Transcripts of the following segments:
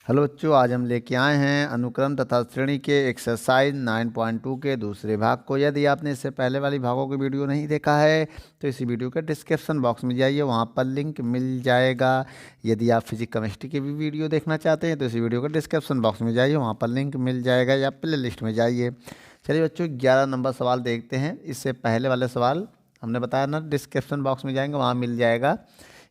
Hello बच्चों, आज हम लेके आए हैं अनुक्रम तथा श्रेणी के एक्सरसाइज 9.2 के दूसरे भाग को। यदि आपने इससे पहले वाली भागों की वीडियो नहीं देखा है तो इसी वीडियो के डिस्क्रिप्शन बॉक्स में जाइए, वहाँ पर लिंक मिल जाएगा। यदि आप फिजिक्स केमिस्ट्री की भी वीडियो देखना चाहते हैं तो इसी वीडियो के डिस्क्रिप्शन बॉक्स में जाइए, वहाँ पर लिंक मिल जाएगा, या प्ले लिस्ट में जाइए। चलिए बच्चों, 11 नंबर सवाल देखते हैं। इससे पहले वाले सवाल हमने बताया ना, डिस्क्रिप्शन बॉक्स में जाएंगे वहाँ मिल जाएगा।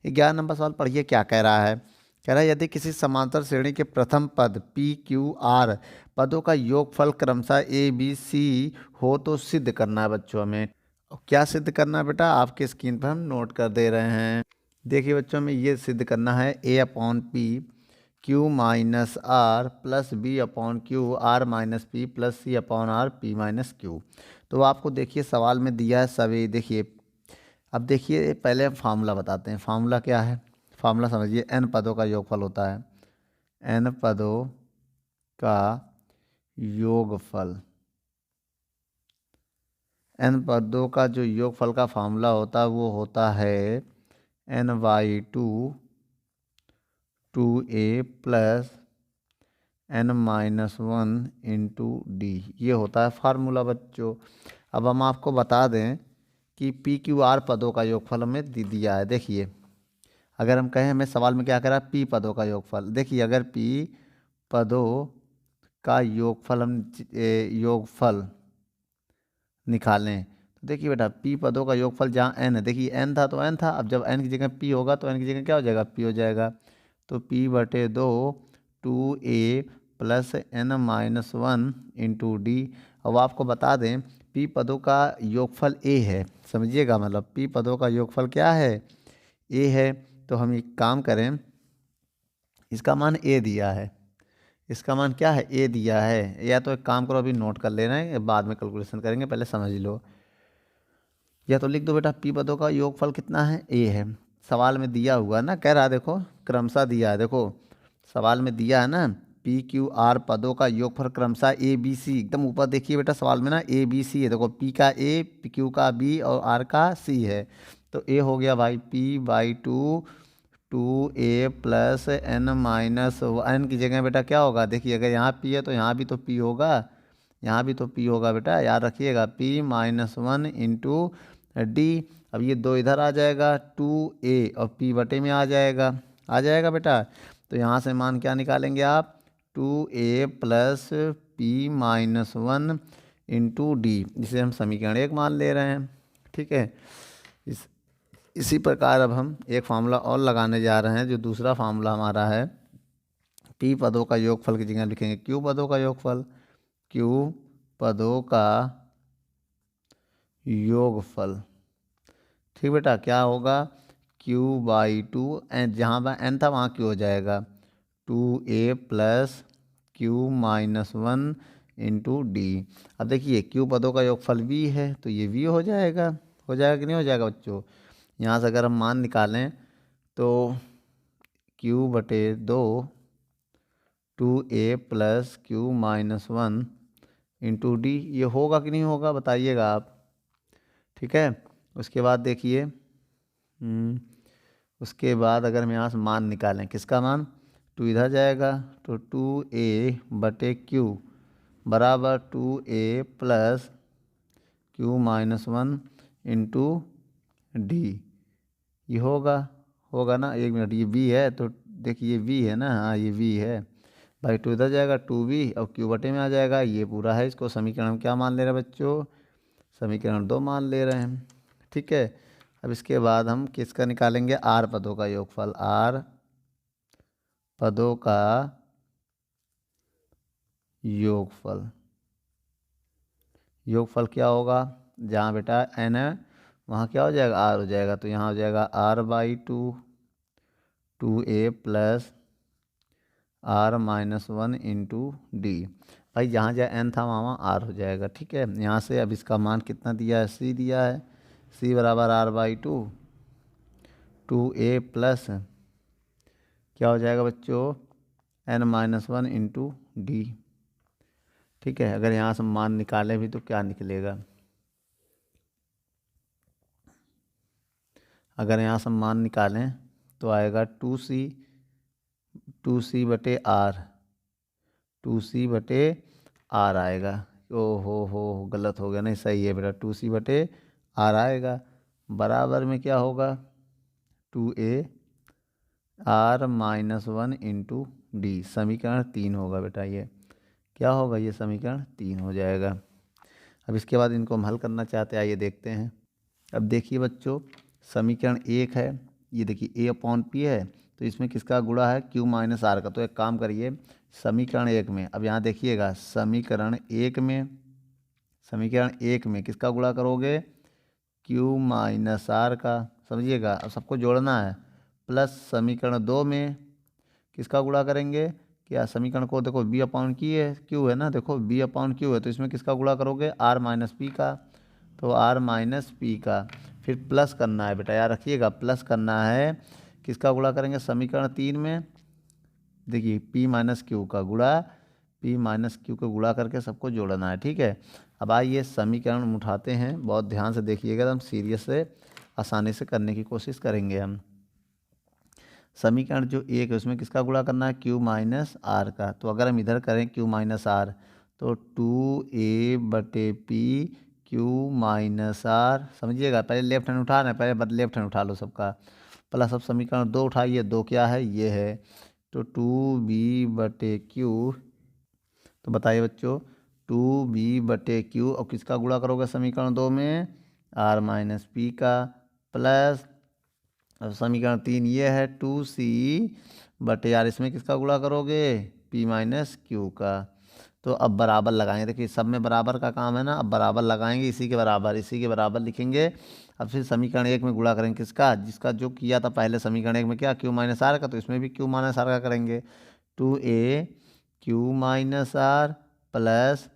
11 नंबर सवाल पढ़िए क्या कह रहा है। कह रहा है यदि किसी समांतर श्रेणी के प्रथम पद पी क्यू आर पदों का योगफल क्रमशः ए बी सी हो तो सिद्ध करना है बच्चों हमें। और क्या सिद्ध करना है बेटा, आपके स्क्रीन पर हम नोट कर दे रहे हैं। देखिए बच्चों, हमें ये सिद्ध करना है A upon P Q minus R plus B upon Q R minus P plus C upon R P minus Q. तो आपको देखिए सवाल में दिया है सभी, देखिए। अब देखिए पहले हम फार्मूला बताते हैं। फार्मूला क्या है, फार्मूला समझिए, एन पदों का योगफल होता है। एन पदों का योगफल, एन पदों का जो योगफल का फार्मूला होता है वो होता है n by two A plus N minus one into d. ये होता है फार्मूला बच्चों। अब हम आपको बता दें कि पी क्यू आर पदों का योगफल हमें दिया है। देखिए, अगर हम कहें हमें सवाल में क्या करा, पी पदों का योगफल। देखिए, अगर पी पदों का योगफल हम योगफल निकालें तो देखिए बेटा, पी पदों का योगफल जहाँ एन है, देखिए एन था तो एन था, अब जब एन की जगह पी होगा तो एन की जगह क्या हो जाएगा, पी हो जाएगा। तो पी बटे दो टू ए plus N minus one into d. अब आपको बता दें पी पदों का योगफल ए है, समझिएगा, मतलब पी पदों का योगफल क्या है, ए है। तो हम एक काम करें, इसका मान ए दिया है, इसका मान क्या है, ए दिया है। या तो एक काम करो, अभी नोट कर लेना है, बाद में कैलकुलेशन करेंगे, पहले समझ लो। या तो लिख दो बेटा पी पदों का योगफल कितना है, ए है। सवाल में दिया हुआ ना, कह रहा है देखो क्रमशः दिया है, देखो सवाल में दिया है ना, पी क्यू आर पदों का योगफल क्रमशः ए बी सी। एकदम ऊपर देखिए बेटा सवाल में ना ए बी सी है, देखो पी का ए, क्यू का बी और आर का सी है। तो ए हो गया भाई P by two A plus N minus N की जगह बेटा क्या होगा, देखिए अगर यहाँ पी है तो यहाँ भी तो पी होगा, यहाँ भी तो पी होगा बेटा, याद रखिएगा, P minus one into d. अब ये दो इधर आ जाएगा, टू ए और पी बटे में आ जाएगा बेटा। तो यहाँ से मान क्या निकालेंगे आप, टू ए plus p minus one into d, जिसे हम समीकरण एक मान ले रहे हैं। ठीक है, इस इसी प्रकार अब हम एक फार्मूला और लगाने जा रहे हैं, जो दूसरा फार्मूला हमारा है। पी पदों का योगफल की जगह लिखेंगे क्यू पदों का योगफल, क्यू पदों का योगफल। ठीक बेटा, क्या होगा, क्यू बाई टू, एन जहाँ पर एन था वहाँ क्यू हो जाएगा, टू ए plus q minus one into d. अब देखिए क्यू पदों का योगफल वी है तो ये वी हो जाएगा कि नहीं हो जाएगा बच्चों। यहाँ से अगर हम मान निकालें तो क्यू बटे दो टू ए plus q minus one into d, ये होगा कि नहीं होगा बताइएगा आप। ठीक है, उसके बाद देखिए, उसके बाद अगर हम यहाँ से मान निकालें, किसका मान, टू इधर जाएगा तो टू ए बटे क्यू बराबर टू ए plus q minus one into d. ये होगा ना, एक मिनट, ये वी है तो देखिए ये वी है ना, हाँ ये वी है भाई, टू इधर जाएगा टू वी और क्यू बटे में आ जाएगा, ये पूरा है। इसको समीकरण हम क्या मान ले रहे हैं बच्चों, समीकरण दो मान ले रहे हैं। ठीक है, अब इसके बाद हम किसका निकालेंगे, आर पदों का योगफल, आर पदों का योगफल। योगफल क्या होगा, जहाँ बेटा एन है वहाँ क्या हो जाएगा, आर हो जाएगा। तो यहाँ हो जाएगा r by two A plus r minus one into d. भाई जहाँ जहाँ एन था वहाँ आर हो जाएगा। ठीक है, यहाँ से अब इसका मान कितना दिया है, सी दिया है, सी बराबर r by two A plus क्या हो जाएगा बच्चों, n minus one into d. ठीक है, अगर यहाँ से मान निकालें भी तो क्या निकलेगा, अगर यहाँ से मान निकालें तो आएगा टू सी 2c/r, 2c/r आएगा। ओ हो गलत हो गया, नहीं सही है बेटा, 2c/r आएगा। बराबर में क्या होगा 2ar-1 इंटू डी, समीकरण 3 होगा बेटा। ये क्या होगा, ये समीकरण 3 हो जाएगा। अब इसके बाद इनको हम हल करना चाहते हैं, आइए देखते हैं। अब देखिए बच्चों, समीकरण 1 है, ये देखिए a/p है, तो इसमें किसका गुणा है q-r का। तो एक काम करिए, समीकरण 1 में, अब यहाँ देखिएगा समीकरण 1 में किसका गुणा करोगे q-r का, समझिएगा। अब सबको जोड़ना है। प्लस समीकरण 2 में किसका गुणा करेंगे, क्या समीकरण को देखो b/q है ना, देखो b/q है, तो इसमें किसका गुणा करोगे r-p का, तो r-p का। फिर प्लस करना है बेटा, याद रखिएगा, प्लस करना है। किसका गुणा करेंगे समीकरण 3 में, देखिए p-q का गुणा, p-q को गुणा करके सबको जोड़ना है, ठीक है। अब आइए समीकरण उठाते हैं, बहुत ध्यान से देखिएगा, हम सीरियस से आसानी से करने की कोशिश करेंगे हम। समीकरण जो 1 है उसमें किसका गुणा करना है q-r का। तो अगर हम इधर करें q-r, तो 2a/p q-r, समझिएगा। पहले लेफ्ट हैंड उठा रहे हैं, पहले लेफ्ट हैंड उठा लो सबका। प्लस अब समीकरण 2 उठाइए, 2 क्या है, ये है, तो 2b/q, तो बताइए बच्चों 2b/q, और किसका गुणा करोगे समीकरण 2 में r-p का, प्लस अब समीकरण 3 ये है 2c/r, इसमें किसका गुणा करोगे p-q का। तो अब बराबर लगाएंगे, देखिए सब में बराबर का काम है ना, अब बराबर लगाएंगे, इसी के बराबर लिखेंगे। अब फिर समीकरण 1 में गुणा करेंगे किसका, जिसका जो किया था पहले समीकरण 1 में, क्या q-r का, तो इसमें भी q-r का करेंगे। 2a q-r प्लस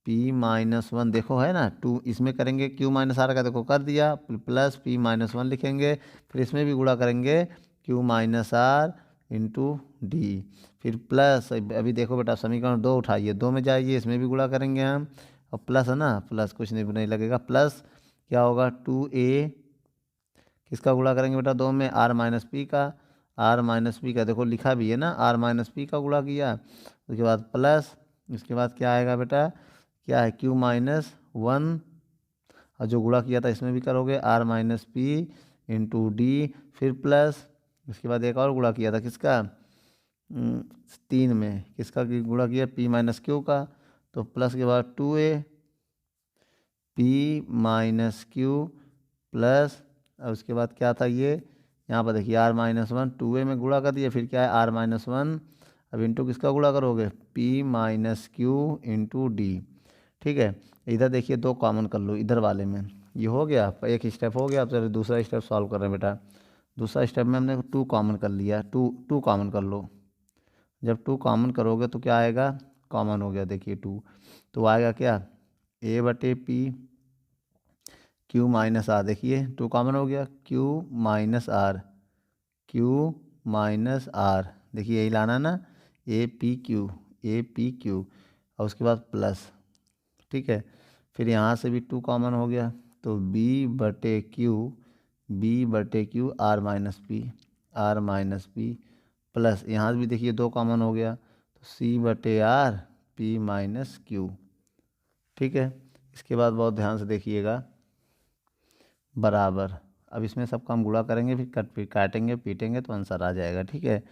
p-1, देखो है ना 2, इसमें करेंगे q-r का, देखो कर दिया, प्लस p-1 लिखेंगे। फिर इसमें भी गुणा करेंगे q-r इंटू डी, फिर प्लस, अभी देखो बेटा समीकरण 2 उठाइए, 2 में जाइए, इसमें भी गुणा करेंगे हम, और प्लस है ना, प्लस कुछ नहीं लगेगा, प्लस क्या होगा 2a, किसका गुणा करेंगे बेटा 2 में r-p का, r-p का, देखो लिखा भी है ना, r-p का गुणा किया। उसके बाद प्लस, इसके बाद क्या आएगा बेटा, क्या है q-1, और जो गुणा किया था इसमें भी करोगे r-p इंटू डी, फिर प्लस, इसके बाद एक और गुणा किया था किसका 3 में, किसका गुणा किया p-q का, तो प्लस के बाद 2a p-q प्लस, और उसके बाद क्या था ये, यहाँ पर देखिए r-1, 2a में गुणा कर दिया, फिर क्या है r-1, अब इंटू किसका गुणा करोगे p-q इंटू डी, ठीक है। इधर देखिए 2 कॉमन कर लो, इधर वाले में ये हो गया, एक स्टेप हो गया। अब चलो दूसरा स्टेप सॉल्व कर रहे हैं बेटा। दूसरा स्टेप में हमने 2 कॉमन कर लिया, 2 कॉमन कर लो। जब 2 कॉमन करोगे तो क्या आएगा, कॉमन हो गया, देखिए 2, तो आएगा क्या a/p q-r, देखिए 2 कॉमन हो गया, q-r, देखिए यही लाना ना, a/p q, और उसके बाद प्लस, ठीक है। फिर यहाँ से भी 2 कॉमन हो गया, तो b/q r-p प्लस, यहाँ भी देखिए 2 कॉमन हो गया, तो c/r p-q, ठीक है। इसके बाद बहुत ध्यान से देखिएगा, बराबर, अब इसमें सबका हम गुणा करेंगे, फिर काटेंगे पीटेंगे तो आंसर आ जाएगा, ठीक है।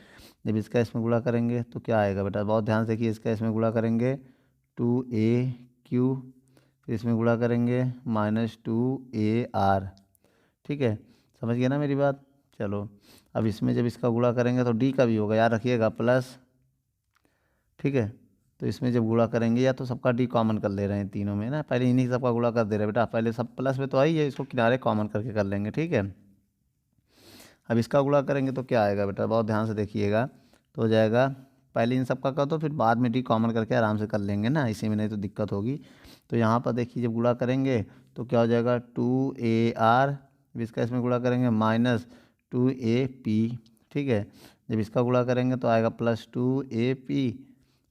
जब इसका इसमें गुणा करेंगे तो क्या आएगा बेटा, बहुत ध्यान से देखिए, इसका इसमें गुणा करेंगे 2a/q, फिर इसमें गुणा करेंगे -2ar, ठीक है, समझ गया ना मेरी बात। चलो अब इसमें जब इसका गुणा करेंगे तो डी का भी होगा, याद रखिएगा, प्लस, ठीक है। तो इसमें जब गुणा करेंगे, या तो सबका डी कॉमन कर ले रहे हैं तीनों में ना, पहले इन्हीं सबका गुणा कर दे रहे हैं बेटा, पहले सब प्लस में तो आई है, इसको किनारे कॉमन करके कर लेंगे, ठीक है। अब इसका गुणा करेंगे तो क्या आएगा बेटा, बहुत ध्यान से देखिएगा, तो हो जाएगा, पहले इन सबका कर दो, फिर बाद में डी कॉमन करके आराम से कर लेंगे ना, इसी में नहीं तो दिक्कत होगी। तो यहाँ पर देखिए जब गुणा करेंगे तो क्या हो जाएगा 2ar, इसका इसमें गुणा करेंगे -2ap, ठीक है। जब इसका गुणा करेंगे तो आएगा +2ap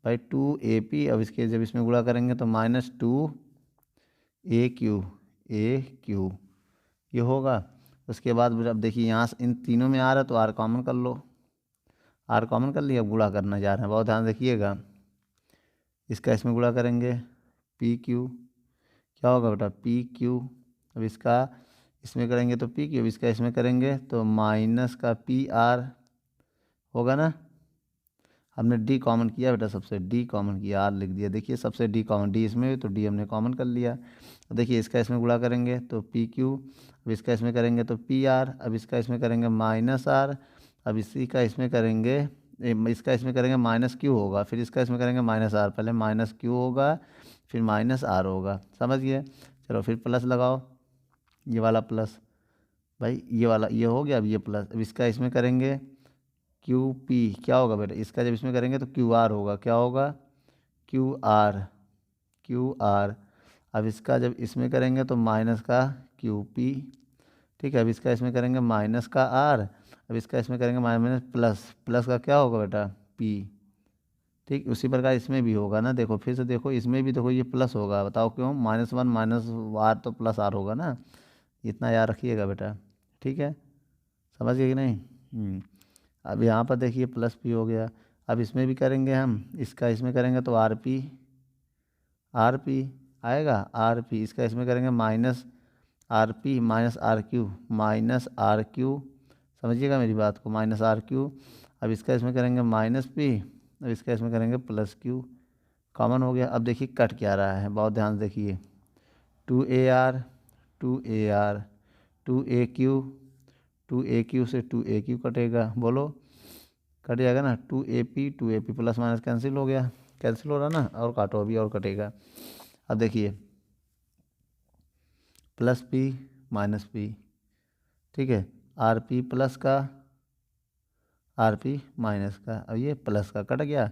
भाई 2ap, अब इसके जब इसमें गुणा करेंगे तो -2aq ये होगा। उसके बाद अब देखिए यहाँ इन तीनों में आ रहा है तो आर कॉमन कर लो, आर कॉमन कर लिया, अब गुणा करना जा रहे हैं, बहुत ध्यान रखिएगा। इसका इसमें गुणा करेंगे पी क्यू, क्या होगा बेटा पी क्यू। अब इसका इसमें करेंगे तो पी क्यू, अब इसका इसमें करेंगे तो माइनस का पी आर होगा ना। हमने डी कॉमन किया बेटा, सबसे डी कॉमन किया, आर लिख दिया। देखिए सबसे डी कॉमन, डी इसमें भी तो डी हमने कॉमन कर लिया। अब देखिए इसका इसमें गुणा करेंगे तो पी क्यू, अब इसका इसमें करेंगे तो पी आर, अब इसका इसमें करेंगे माइनस आर, अब इसी का इसमें करेंगे इसका इसमें करेंगे माइनस क्यू होगा, फिर इसका इसमें करेंगे माइनस आर, पहले माइनस क्यू होगा फिर माइनस आर होगा, समझ गए। चलो फिर प्लस लगाओ, ये वाला प्लस, भाई ये वाला ये हो गया, अब ये प्लस, अब इसका इसमें करेंगे क्यू पी, क्या होगा बेटा इसका जब इसमें करेंगे तो क्यू आर होगा, क्या होगा क्यू आर, क्यू आर। अब इसका जब इसमें करेंगे तो माइनस का क्यू पी, ठीक है। अब इसका इसमें करेंगे माइनस का आर, अब इसका इसमें करेंगे माइनस प्लस, प्लस का क्या होगा बेटा पी, ठीक। उसी प्रकार इसमें भी होगा ना, देखो फिर से देखो, इसमें भी देखो ये प्लस होगा, बताओ क्यों, माइनस वन माइनस आर तो प्लस आर होगा ना, इतना याद रखिएगा बेटा, ठीक है, समझ गए कि नहीं। अब यहाँ पर देखिए प्लस पी हो गया, अब इसमें भी करेंगे हम, इसका इसमें करेंगे तो आर पी, आर पी आएगा, आर पी, इसका इसमें करेंगे minus r P minus r q, minus r q, समझिएगा मेरी बात को, माइनस आर क्यू। अब इसका इसमें करेंगे माइनस पी, अब इसका इसमें करेंगे प्लस क्यू, कॉमन हो गया। अब देखिए कट क्या रहा है, बहुत ध्यान से देखिए, two a r, two a r, two a q, two a q से टू ए क्यू कटेगा, बोलो कट जाएगा ना, two a p plus minus cancel हो गया, कैंसिल हो रहा ना, और काटो अभी और कटेगा। अब देखिए प्लस पी माइनस पी, ठीक है, आर पी प्लस का आर पी माइनस का, अब ये प्लस का कट गया।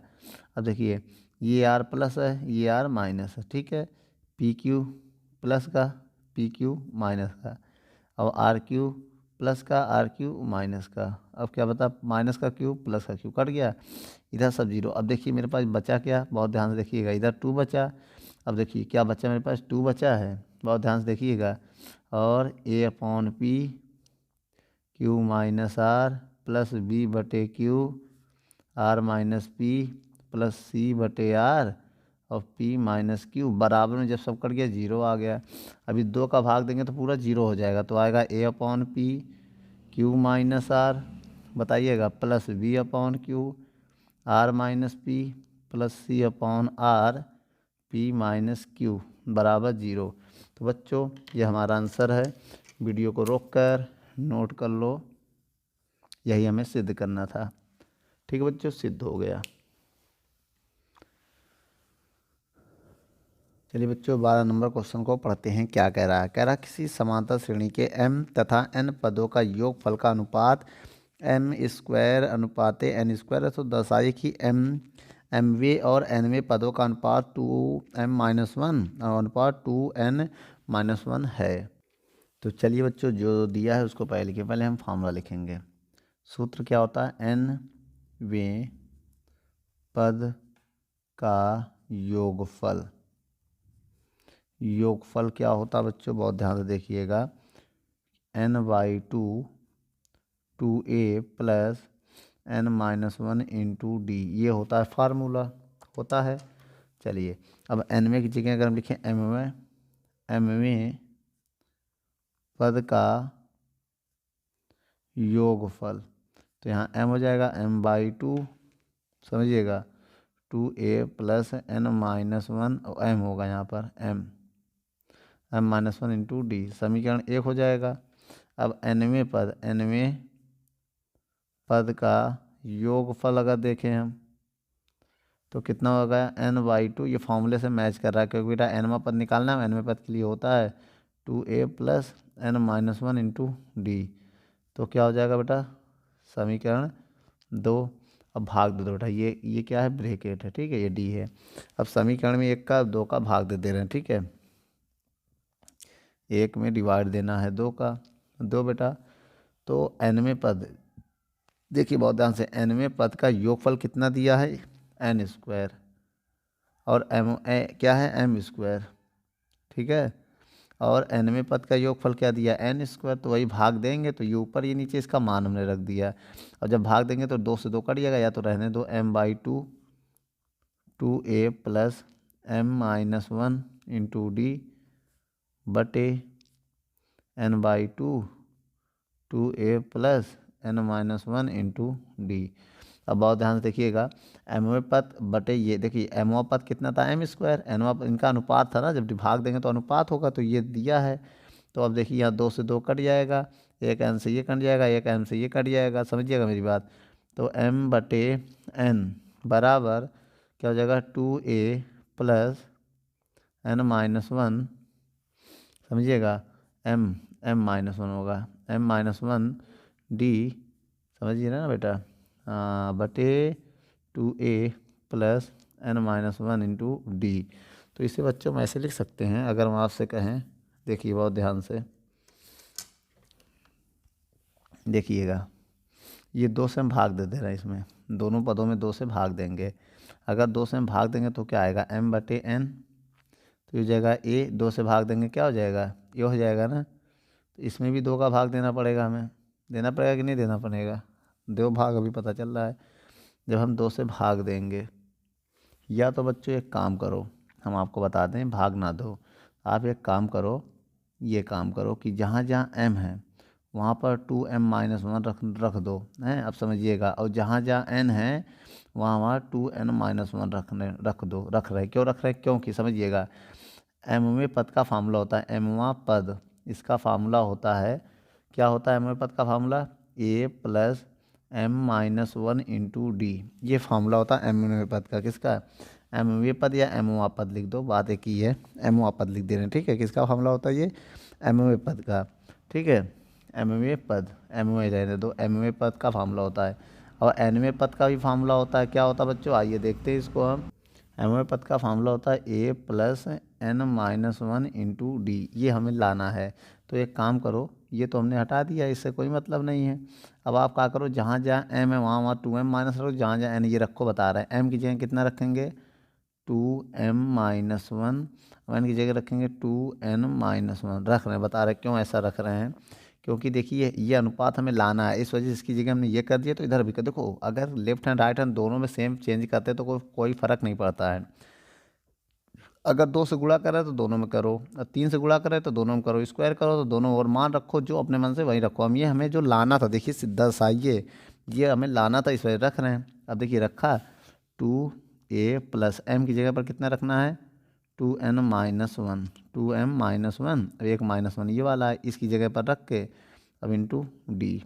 अब देखिए ये आर प्लस है ये आर माइनस है, ठीक है, पी क्यू प्लस का पी क्यू माइनस का, अब आर क्यू प्लस का आर क्यू माइनस का, अब क्या बता माइनस का क्यू प्लस का क्यू कट गया, इधर सब जीरो। अब देखिए मेरे पास बचा क्या, बहुत ध्यान से देखिएगा, इधर टू बचा, अब देखिए क्या बचा मेरे पास, टू बचा है, बहुत ध्यान से देखिएगा, और A upon P Q minus R plus B बटे Q R minus P plus C बटे आर और पी माइनस क्यू, बराबर में जब सब कट गया जीरो आ गया। अभी दो का भाग देंगे तो पूरा जीरो हो जाएगा, तो आएगा A upon P Q minus R, बताइएगा, plus B upon Q R minus P plus C upon R P minus Q बराबर जीरो। तो बच्चों ये हमारा आंसर है, वीडियो को रोक कर नोट कर लो, यही हमें सिद्ध करना था, ठीक है बच्चों, सिद्ध हो गया। चलिए बच्चों 12 नंबर क्वेश्चन को पढ़ते हैं, क्या कह रहा है। कह रहा है किसी समांतर श्रेणी के m तथा n पदों का योगफल का अनुपात m स्क्वायर अनुपाते n स्क्वायर है, तो दर्शाइए कि mवें और nवें पदों का अनुपात 2m-1 और अनुपात 2n-1 है। तो चलिए बच्चों जो दिया है उसको पहले लिखें, पहले हम फार्मूला लिखेंगे। सूत्र क्या होता है, nवें पद का योगफल, योगफल क्या होता है बच्चों, बहुत ध्यान से देखिएगा, n/2 2a plus n-1 into d, ये होता है फार्मूला, होता है। चलिए अब nवें की जगह अगर हम लिखें mवें पद का योगफल, तो यहाँ m हो जाएगा m/2, समझिएगा 2a प्लस n-1 और m होगा यहाँ पर m-1 इंटू डी, समीकरण 1 हो जाएगा। अब nवें पद का योगफल अगर देखें हम तो कितना होगा n/2, ये फॉर्मूले से मैच कर रहा है, क्योंकि बेटा nवां पद निकालना है, nवें पद के लिए होता है 2a plus n-1 into D, तो क्या हो जाएगा बेटा समीकरण 2। अब भाग दे दो बेटा, ये क्या है ब्रैकेट है, ठीक है, ये डी है। अब समीकरण में 1 का 2 का भाग दे रहे हैं, ठीक है, 1 में डिवाइड देना है 2 का, 2 बेटा। तो nवें पद देखिए बहुत ध्यान से, nवें पद का योगफल कितना दिया है n स्क्वायर, और क्या है m स्क्वायर, ठीक है। और nवें पद का योगफल क्या दिया n स्क्वायर, तो वही भाग देंगे तो ये ऊपर ये नीचे इसका मान हमने रख दिया। और जब भाग देंगे तो 2 से 2 कट जाएगा, या तो रहने दो m/2 2a plus m-1 into D बटे n/2 2a plus n-1 into d. अब बहुत ध्यान से देखिएगा, एमवें पद बटे ये, देखिए एमवा पद कितना था m स्क्वायर, एनवा इनका अनुपात था ना, जब भाग देंगे तो अनुपात होगा, तो ये दिया है। तो अब देखिए यहाँ 2 से 2 कट जाएगा, एक n से ये कट जाएगा, एक m से ये कट जाएगा, समझिएगा मेरी बात। तो m बटे n बराबर क्या हो जाएगा 2a प्लस n-1, समझिएगा m-1 होगा m-1 डी, समझिए ना बेटा, बटे 2a plus n-1 into D. तो इसे बच्चों हम ऐसे लिख सकते हैं, अगर हम आपसे कहें, देखिए बहुत ध्यान से देखिएगा, ये 2 से हम भाग दे दे रहे हैं, इसमें दोनों पदों में 2 से भाग देंगे। अगर 2 से हम भाग देंगे तो क्या आएगा m बटे n, तो ये जाएगा a, 2 से भाग देंगे क्या हो जाएगा, ये हो जाएगा ना। तो इसमें भी 2 का भाग देना पड़ेगा, हमें देना पड़ेगा कि नहीं देना पड़ेगा, दो भाग अभी पता चल रहा है। जब हम 2 से भाग देंगे, या तो बच्चों एक काम करो, हम आपको बता दें, भाग ना दो, आप एक काम करो, ये काम करो कि जहाँ जहाँ m है वहाँ पर 2m-1 रख दो, हैं, अब समझिएगा। और जहाँ जहाँ n है वहाँ 2n-1 रख रहे, क्यों रख रहे, क्योंकि समझिएगा, एमवें पद का फार्मूला होता है, एमवा पद इसका फार्मूला होता है, क्या होता है एमवें पद का formula, a plus m-1 into d, ये फार्मूला होता है एमवें पद का, किसका, एमवें पद या एमवा पद लिख दो, बात एक ही है, एमवा पद लिख दे रहे हैं, ठीक है। किसका फार्मूला होता है ये, एमवें पद का, ठीक है, एमवें पद, एमवे रहने दो, एमवें पद का फार्मूला होता है। और एनवें पद का भी फार्मूला होता है, क्या होता है बच्चों, आइए देखते हैं इसको हम। एमवें पद का फार्मूला होता है a plus n-1 into d, ये हमें लाना है। तो एक काम करो, ये तो हमने हटा दिया, इससे कोई मतलब नहीं है। अब आप क्या करो, जहाँ जहाँ m है वहाँ वहाँ 2m माइनस रखो, जहाँ जहाँ n ये रखो, बता रहे हैं m की जगह कितना रखेंगे 2m-1, n की जगह रखेंगे 2n-1 रख रहे हैं, बता रहे क्यों ऐसा रख रहे हैं, क्योंकि देखिए ये अनुपात हमें लाना है, इस वजह से इसकी जगह हमने ये कर दिया, तो इधर भी कर, देखो अगर लेफ्ट हैंड राइट हैंड दोनों में सेम चेंज करते हैं तो कोई फ़र्क नहीं पड़ता है। अगर 2 से गुणा करें तो दोनों में करो, और 3 से गुणा करें तो दोनों में करो, स्क्वायर करो तो दोनों, और मान रखो जो अपने मन से वही रखो। हम ये हमें जो लाना था, देखिए सीधा साइए, ये हमें लाना था, इस वजह रख रहे हैं। अब देखिए रखा 2a प्लस m की जगह पर कितना रखना है 2n-1, 2m-1, अब एक -1 ये वाला है, इसकी जगह पर रख के अब इंटू डी।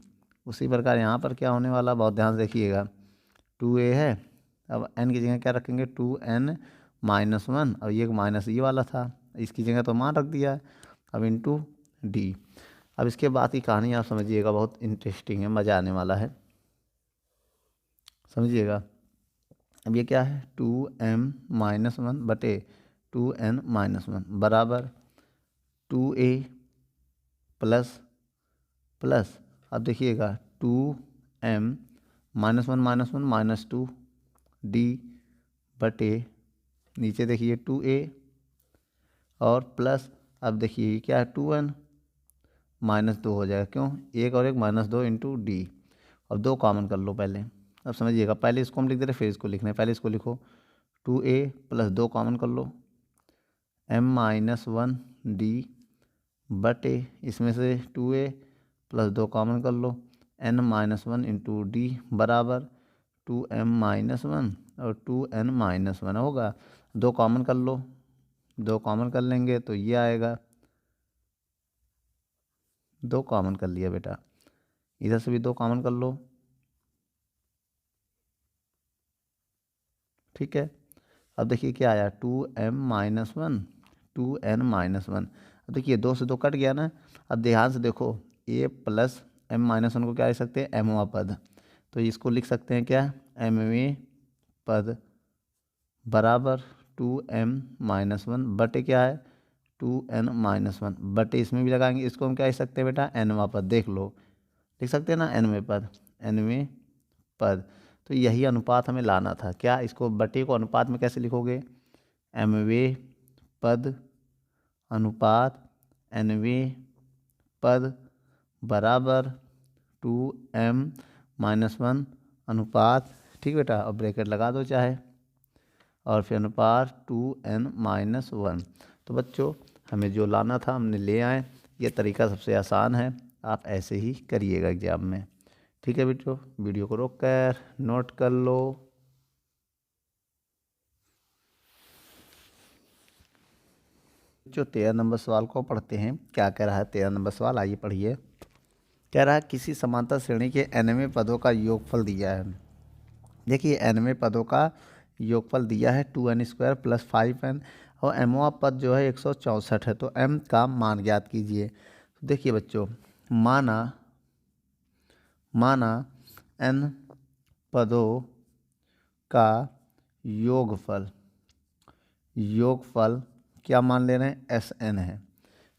उसी प्रकार यहाँ पर क्या होने वाला, बहुत ध्यान से देखिएगा, 2a है, अब n की जगह क्या रखेंगे 2n-1, और ये माइनस ये वाला था, इसकी जगह तो मान रख दिया है, अब इंटू डी। अब इसके बाद की कहानी आप समझिएगा, बहुत इंटरेस्टिंग है, मज़ा आने वाला है, समझिएगा। अब ये क्या है 2m-1 बटे 2n-1 बराबर 2a प्लस प्लस, अब देखिएगा 2m-1 -2 डी बटे, नीचे देखिए 2a और प्लस, अब देखिए ये क्या है 2n -2 हो जाएगा, क्यों, एक और एक -2 इंटू डी। अब 2 कॉमन कर लो पहले, अब समझिएगा, पहले इसको हम लिख दे रहे, फिर इसको लिख रहे हैं, पहले इसको लिखो 2a प्लस 2 कॉमन कर लो m-1 डी बटे, इसमें से 2a प्लस 2 कॉमन कर लो n-1 इंटू डी बराबर 2m-1 और 2n-1 होगा। 2 कॉमन कर लो, 2 कॉमन कर लेंगे तो ये आएगा, 2 कॉमन कर लिया बेटा, इधर से भी 2 कॉमन कर लो, ठीक है। अब देखिए क्या आया 2m-1 2n-1, अब देखिए 2 से 2 कट गया ना। अब ध्यान से देखो, a प्लस m-1 को क्या लिख सकते हैं, mवा पद, तो इसको लिख सकते हैं क्या, mवें पद बराबर 2m-1 बटे क्या है 2n-1 बटे, इसमें भी लगाएंगे, इसको हम क्या लिख सकते हैं बेटा, nवा पद, देख लो लिख सकते हैं ना, nवें पद, nवें पद। तो यही अनुपात हमें लाना था, क्या, इसको बटे को अनुपात में कैसे लिखोगे, mवें पद अनुपात nवें पद बराबर 2m-1 अनुपात, ठीक बेटा, और ब्रैकेट लगा दो चाहे, और फिर अनुपात 2n-1। तो बच्चों हमें जो लाना था हमने ले आए। ये तरीका सबसे आसान है, आप ऐसे ही करिएगा एग्जाम में। ठीक है बच्चों, वीडियो को रोक कर नोट कर लो। जो 13 नंबर सवाल को पढ़ते हैं, क्या कह रहा है 13 नंबर सवाल, आइए पढ़िए। कह रहा है किसी समांतर श्रेणी के nवें पदों का योगफल दिया है। देखिए nवें पदों का योगफल दिया है 2n² + 5n, और mवां पद जो है 164 है। तो m का मान ज्ञात कीजिए। तो देखिए बच्चों, माना n पदों का योगफल क्या मान ले रहे हैं,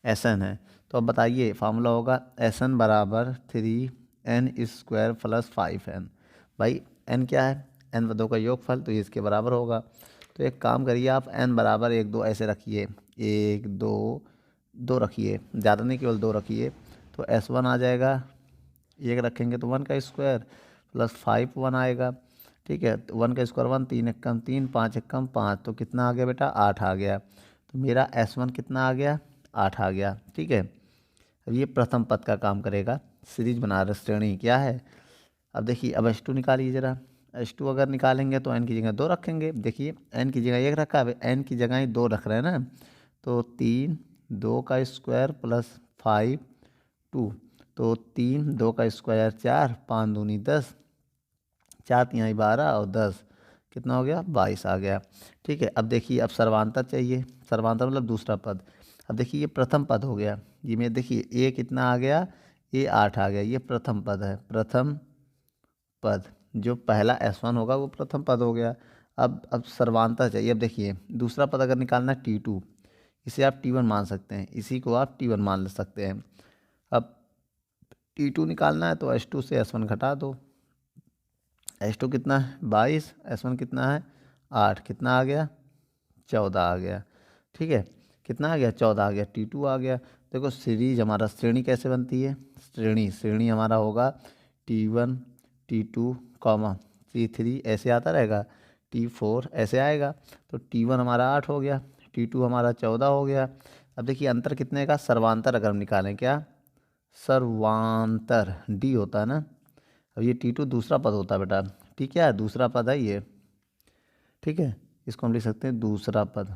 Sn है। तो अब बताइए, फार्मूला होगा Sn बराबर 3n² + 5n। भाई n क्या है, n पदों का योगफल, तो ये इसके बराबर होगा। तो एक काम करिए, आप n बराबर 1 2 ऐसे रखिए, 1 2 2 रखिए, ज़्यादा नहीं, केवल 2 रखिए। तो S1 आ जाएगा, 1 रखेंगे तो 1 का स्क्वायर + 5 1 आएगा। ठीक है, तो 1 का स्क्वायर 1, 3 एकम 3, 5 एकम 5, तो कितना आ गया बेटा, 8 आ गया। तो मेरा S1 कितना आ गया, 8 आ गया। ठीक है, अब ये प्रथम पद का काम करेगा। सीरीज बना रहे, श्रेणी क्या है। अब देखिए, अब S2 निकालिए ज़रा। S2 अगर निकालेंगे तो n की जगह 2 रखेंगे। देखिए n की जगह 1 रखा है, n की जगह ही 2 रख रहे हैं ना। तो 3 2 का स्क्वायर + 5 2, तो 3 2 का स्क्वायर 4, 5 दूनी 10, 4 तिहाई 12 और 10 कितना हो गया, 22 आ गया। ठीक है, अब देखिए, अब सर्वांतर चाहिए। सर्वांतर मतलब दूसरा पद। अब देखिए, ये प्रथम पद हो गया। ये में देखिए a कितना आ गया, a 8 आ गया। ये प्रथम पद है, प्रथम पद। जो पहला S1 होगा वो प्रथम पद हो गया। अब सर्वांतर चाहिए। अब देखिए, दूसरा पद अगर निकालना है T2, इसे आप T1 मान सकते हैं, इसी को आप T1 मान सकते हैं। अब T2 निकालना है तो S2 से S1 घटा दो। S2 कितना है, 22, S1 कितना है, 8, कितना आ गया, 14 आ गया। ठीक है, कितना आ गया, 14 आ गया। T2 आ गया। देखो सीरीज हमारा, श्रेणी कैसे बनती है, श्रेणी हमारा होगा T1 T2, T3 ऐसे आता रहेगा, T4 ऐसे आएगा। तो T1 हमारा 8 हो गया, T2 हमारा 14 हो गया। अब देखिए अंतर कितने का, सर्वांतर अगर हम निकालें, क्या सर्वांतर D होता है ना। अब ये T2 दूसरा पद होता है बेटा, ठीक है, दूसरा पद है ये। ठीक है, इसको हम लिख सकते हैं दूसरा पद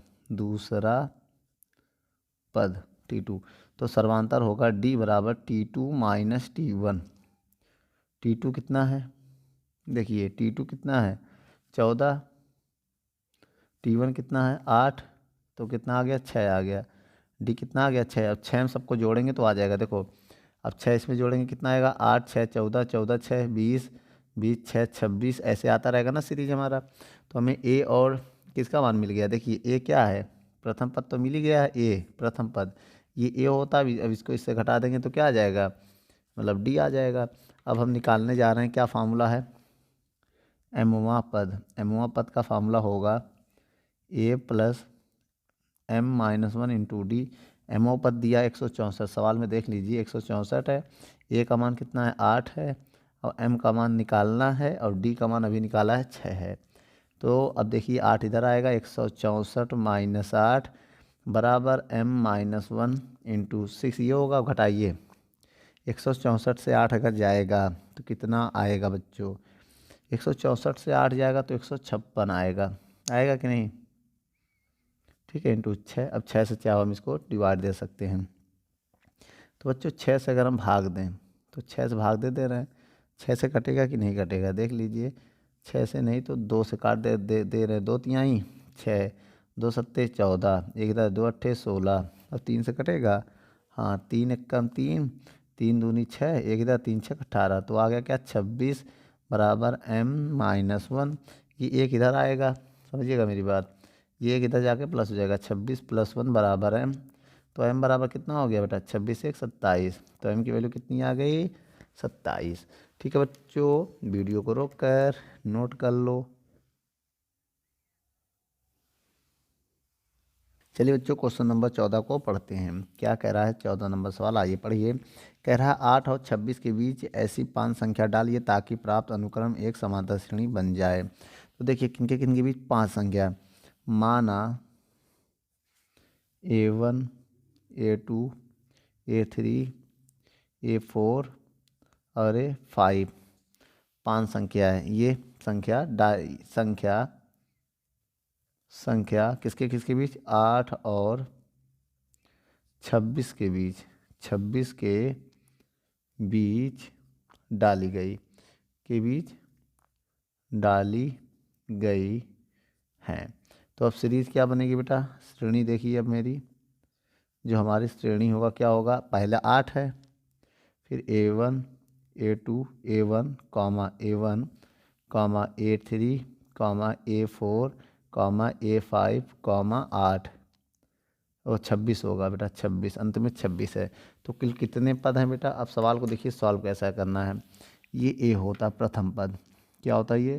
T2। तो सर्वांतर होगा D बराबर T2 - T1। T2 कितना है, देखिए T2 कितना है, 14, T1 कितना है, 8, तो कितना आ गया, 6 आ गया। D कितना आ गया, 6। अब 6 में सबको जोड़ेंगे तो आ जाएगा। देखो अब 6 इसमें जोड़ेंगे कितना आएगा, 8 6 14, 14 6 20, 20 6 26 ऐसे आता रहेगा ना सीरीज हमारा। तो हमें A और किसका मान मिल गया, देखिए A क्या है, प्रथम पद तो मिल ही गया है, A प्रथम पद। ये A होता है, अब इसको इससे घटा देंगे तो क्या आ जाएगा, मतलब D आ जाएगा। अब हम निकालने जा रहे हैं, क्या फार्मूला है, mवां पद का फार्मूला होगा A + m-1 × D। mवां पद दिया 164, सवाल में देख लीजिए 164 है। A का मान कितना है, 8 है, और m का मान निकालना है, और D का मान अभी निकाला है, 6 है। तो अब देखिए 8 इधर आएगा, 164 - 8 बराबर m-1 × 6, ये होगा। घटाइए, 164 से 8 अगर जाएगा तो कितना आएगा बच्चों, 164 से 8 जाएगा तो 156 आएगा, आएगा कि नहीं। ठीक है, इंटू 6। अब 6 से चाहे हम इसको डिवाइड दे सकते हैं। तो बच्चों 6 से अगर हम भाग दें, तो 6 से भाग दे रहे हैं, 6 से कटेगा कि नहीं कटेगा, देख लीजिए। 6 से नहीं तो 2 से काट दे रहे हैं, 2 तिहाई 6, 2 सत्ते 14, एक इधर 2 अट्ठे 16, और 3 से कटेगा, हाँ 3 एकम 3, 3 दूनी 6, एक इधर 3 6 18, तो आ गया क्या, 26 बराबर m-1। ये एक इधर आएगा, समझिएगा मेरी बात, ये एक इधर जाके प्लस हो जाएगा, 26 + 1 बराबर m। तो m बराबर कितना हो गया बेटा, 26 1 27, तो m की वैल्यू कितनी आ गई, 27। ठीक है बच्चों, वीडियो को रोक कर नोट कर लो। चलिए बच्चों क्वेश्चन नंबर 14 को पढ़ते हैं। क्या कह रहा है 14 नंबर सवाल, आइए पढ़िए। कह रहा है 8 और 26 के बीच ऐसी 5 संख्या डालिए ताकि प्राप्त अनुक्रम एक समांतर श्रेणी बन जाए। तो देखिए किनके किनके बीच 5 संख्या, माना A1 A2 A3 A4 और A5 5 संख्या है। ये संख्या किसके किसके बीच, 8 और 26 के बीच, 26 के बीच डाली गई, के बीच डाली गई है। तो अब सीरीज क्या बनेगी बेटा, श्रेणी देखिए अब मेरी, जो हमारी श्रेणी होगा क्या होगा, पहले 8 है, फिर A1 A2 A1 A1 A3 A4 A5 8 और 26 होगा बेटा, 26 अंत में 26 है। तो कुल कितने पद हैं बेटा, अब सवाल को देखिए सॉल्व कैसा करना है। ये ए होता प्रथम पद, क्या होता है ये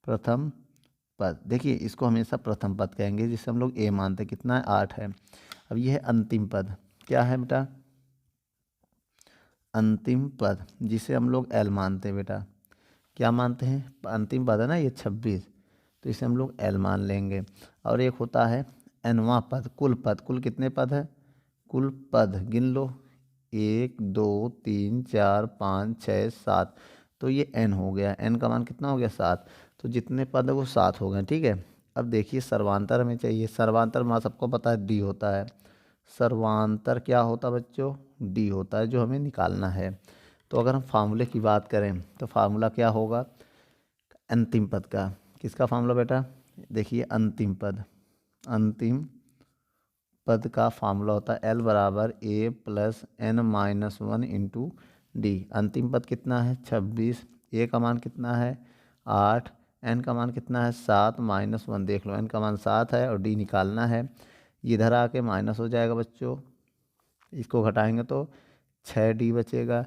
प्रथम पद, देखिए इसको हमेशा प्रथम पद कहेंगे जिसे हम लोग ए मानते हैं, कितना है 8 है। अब ये है अंतिम पद, क्या है बेटा अंतिम पद, जिसे हम लोग एल मानते हैं बेटा, क्या मानते हैं, अंतिम पद है ना ये 26, तो इसे हम लोग एल मान लेंगे। और एक होता है एनवां पद, कुल पद, कुल कितने पद है, कुल पद गिन लो 1 2 3 4 5 6 7, तो ये एन हो गया, एन का मान कितना हो गया 7, तो जितने पद है वो 7 हो गए, ठीक है। अब देखिए सर्वांतर हमें चाहिए, सर्वांतर मान सबको पता है डी होता है, सर्वांतर क्या होता है बच्चों, डी होता है, जो हमें निकालना है। तो अगर हम फार्मूले की बात करें तो फार्मूला क्या होगा अंतिम पद का, किसका फार्मूला बेटा, देखिए अंतिम पद का फार्मूला होता है एल बराबर A plus N minus 1 into D. अंतिम पद कितना है 26, ए का मान कितना है 8, एन का मान कितना है 7 माइनस 1, देख लो एन का मान 7 है और डी निकालना है। इधर आके माइनस हो जाएगा बच्चों, इसको घटाएंगे तो 6D बचेगा।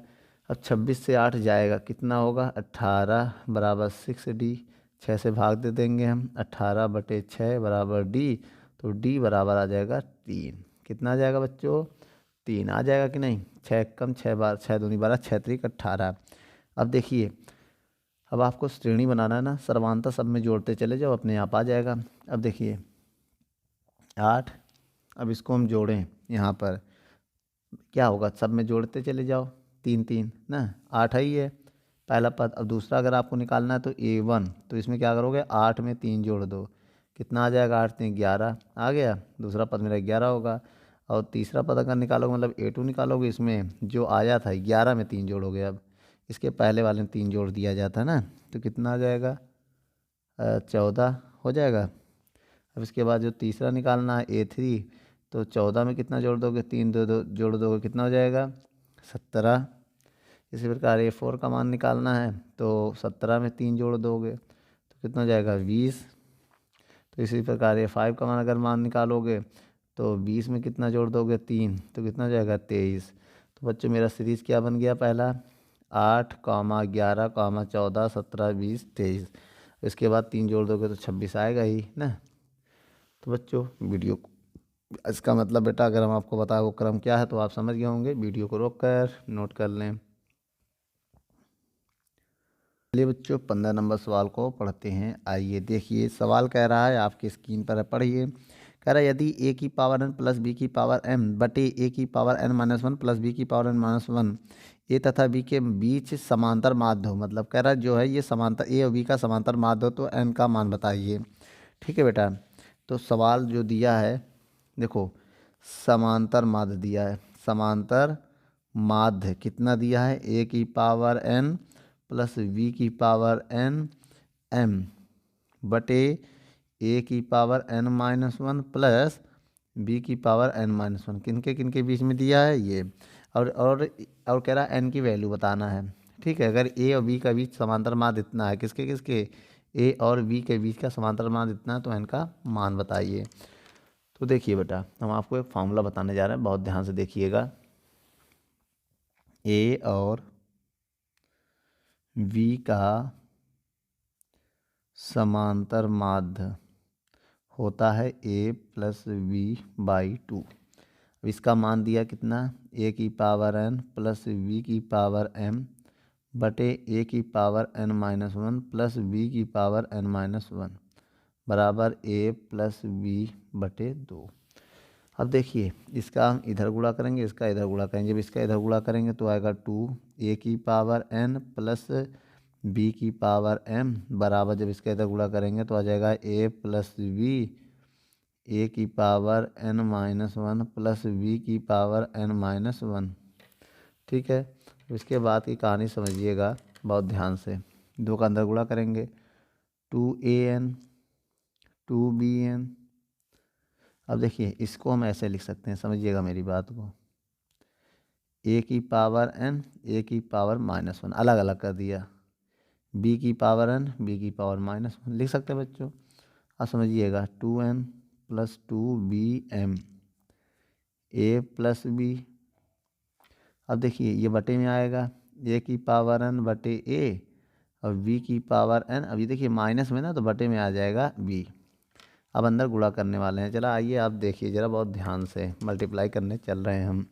अब 26 से 8 जाएगा, कितना होगा 18 बराबर 6D, 6 से भाग दे देंगे हम, 18/6 बराबर D, तो D बराबर आ जाएगा 3। कितना आ जाएगा बच्चों 3 आ जाएगा कि नहीं, 6 कम 6 बार 6 दूनी 12 6 3 18। अब देखिए अब आपको श्रेणी बनाना है ना, सर्वांतर सब में जोड़ते चले जाओ, अपने आप आ जाएगा। अब देखिए 8, अब इसको हम जोड़ें यहाँ पर, क्या होगा सब में जोड़ते चले जाओ, 3 3 ना 8 है ही है पहला पद। अब दूसरा अगर आपको निकालना है तो A1, तो इसमें क्या करोगे 8 में 3 जोड़ दो, कितना आ जाएगा 8 3 11 आ गया, दूसरा पद मेरा 11 होगा। और तीसरा पद अगर निकालोगे मतलब A2 निकालोगे, इसमें जो आया था 11 में 3 जोड़ोगे, अब इसके पहले वाले में 3 जोड़ दिया जाता है ना, तो कितना आ जाएगा 14 हो जाएगा। अब इसके बाद जो तीसरा निकालना है A3, तो 14 में कितना जोड़ दोगे 3 दो दो जोड़ दोगे, कितना हो जाएगा 17। इसी प्रकार A4 का मान निकालना है, तो 17 में 3 जोड़ दोगे तो कितना हो जाएगा 20। तो इसी प्रकार A5 का मान निकालोगे तो 20 में कितना जोड़ दोगे 3, तो कितना हो जाएगा 23। तो बच्चों मेरा सीरीज़ क्या बन गया, पहला 8 11 14 17 20 23, इसके बाद 3 जोड़ दोगे तो 26 आएगा ही ना। तो बच्चों वीडियो इसका मतलब बेटा अगर हम आपको बताएं वो क्रम क्या है तो आप समझ गए होंगे, वीडियो को रोक कर नोट कर लें। चलिए बच्चों 15 नंबर सवाल को पढ़ते हैं, आइए देखिए सवाल कह रहा है आपकी स्क्रीन पर है, पढ़िए। कह रहा है यदि a की पावर n प्लस बी की पावर m बटे a की power n minus 1 plus b की पावर n माइनस 1 a तथा b के बीच समांतर माध्य हो, मतलब कह रहा है जो है ये समांतर a और b का समांतर माध्य हो तो n का मान बताइए। ठीक है बेटा, तो सवाल जो दिया है देखो समांतर माध्य दिया है, समांतर माध्य कितना दिया है a की पावर n प्लस v की पावर n m बटे a की power n minus 1 plus b की पावर n माइनस 1, किनके बीच में दिया है ये। और कह रहा है n की वैल्यू बताना है। ठीक है, अगर a और b का बीच समांतर माध्य इतना है, किसके किसके a और b के बीच का समांतर माध्य इतना है, तो n का मान बताइए। तो देखिए बेटा हम आपको एक फार्मूला बताने जा रहे हैं, बहुत ध्यान से देखिएगा। a और v का समांतर माध्य होता है a प्लस बी बाई 2। अब इसका मान दिया कितना, a की पावर n प्लस b की पावर m बटे a की पावर n-1 प्लस b की पावर n-1 बराबर a प्लस बी बटे 2। अब देखिए इसका हम इधर गुणा करेंगे, इसका इधर गुणा करेंगे। जब इसका इधर गुणा करेंगे तो आएगा 2a की पावर n प्लस b की पावर m बराबर, जब इसका इधर गुणा करेंगे तो आ जाएगा a प्लस बी a की पावर n-1 प्लस b की पावर n-1। ठीक है, इसके बाद की कहानी समझिएगा बहुत ध्यान से। दो का अंदर गुणा करेंगे 2an 2bn। अब देखिए इसको हम ऐसे लिख सकते हैं, समझिएगा मेरी बात को, a की पावर n a की पावर -1 अलग अलग कर दिया, b की पावर n b की पावर -1 लिख सकते हैं बच्चों। अब समझिएगा 2n plus 2bm a plus b। अब देखिए ये बटे में आएगा, a की पावर n बटे a और b की पावर n। अभी देखिए माइनस में ना तो बटे में आ जाएगा b। अब अंदर गुणा करने वाले हैं। चला आइए आप देखिए ज़रा बहुत ध्यान से, मल्टीप्लाई करने चल रहे हैं हम।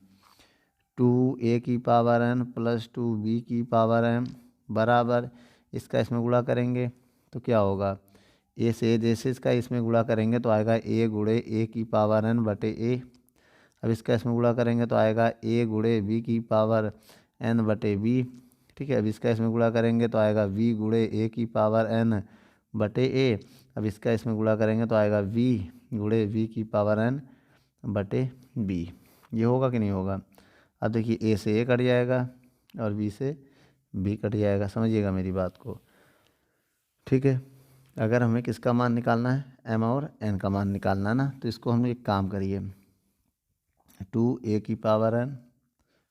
2a की पावर n प्लस 2b की पावर m बराबर, इसका इसमें गुणा करेंगे तो क्या होगा, a से जैसे इसका इसमें गुणा करेंगे तो आएगा a गुणे a की पावर n बटे a। अब इसका इसमें गुणा करेंगे तो आएगा a गुणे b की पावर n बटे b। ठीक है, अब इसका इसमें गुणा करेंगे तो आएगा v गुणे a की पावर n बटे a। अब इसका इसमें गुणा करेंगे तो आएगा v गुणे v की पावर n बटे b। ये होगा कि नहीं होगा। अब देखिए a से a कट जाएगा और b से b कट जाएगा, समझिएगा मेरी बात को। ठीक है, अगर हमें किसका मान निकालना है, m और n का मान निकालना है ना, तो इसको हम एक काम करिए, 2a की पावर n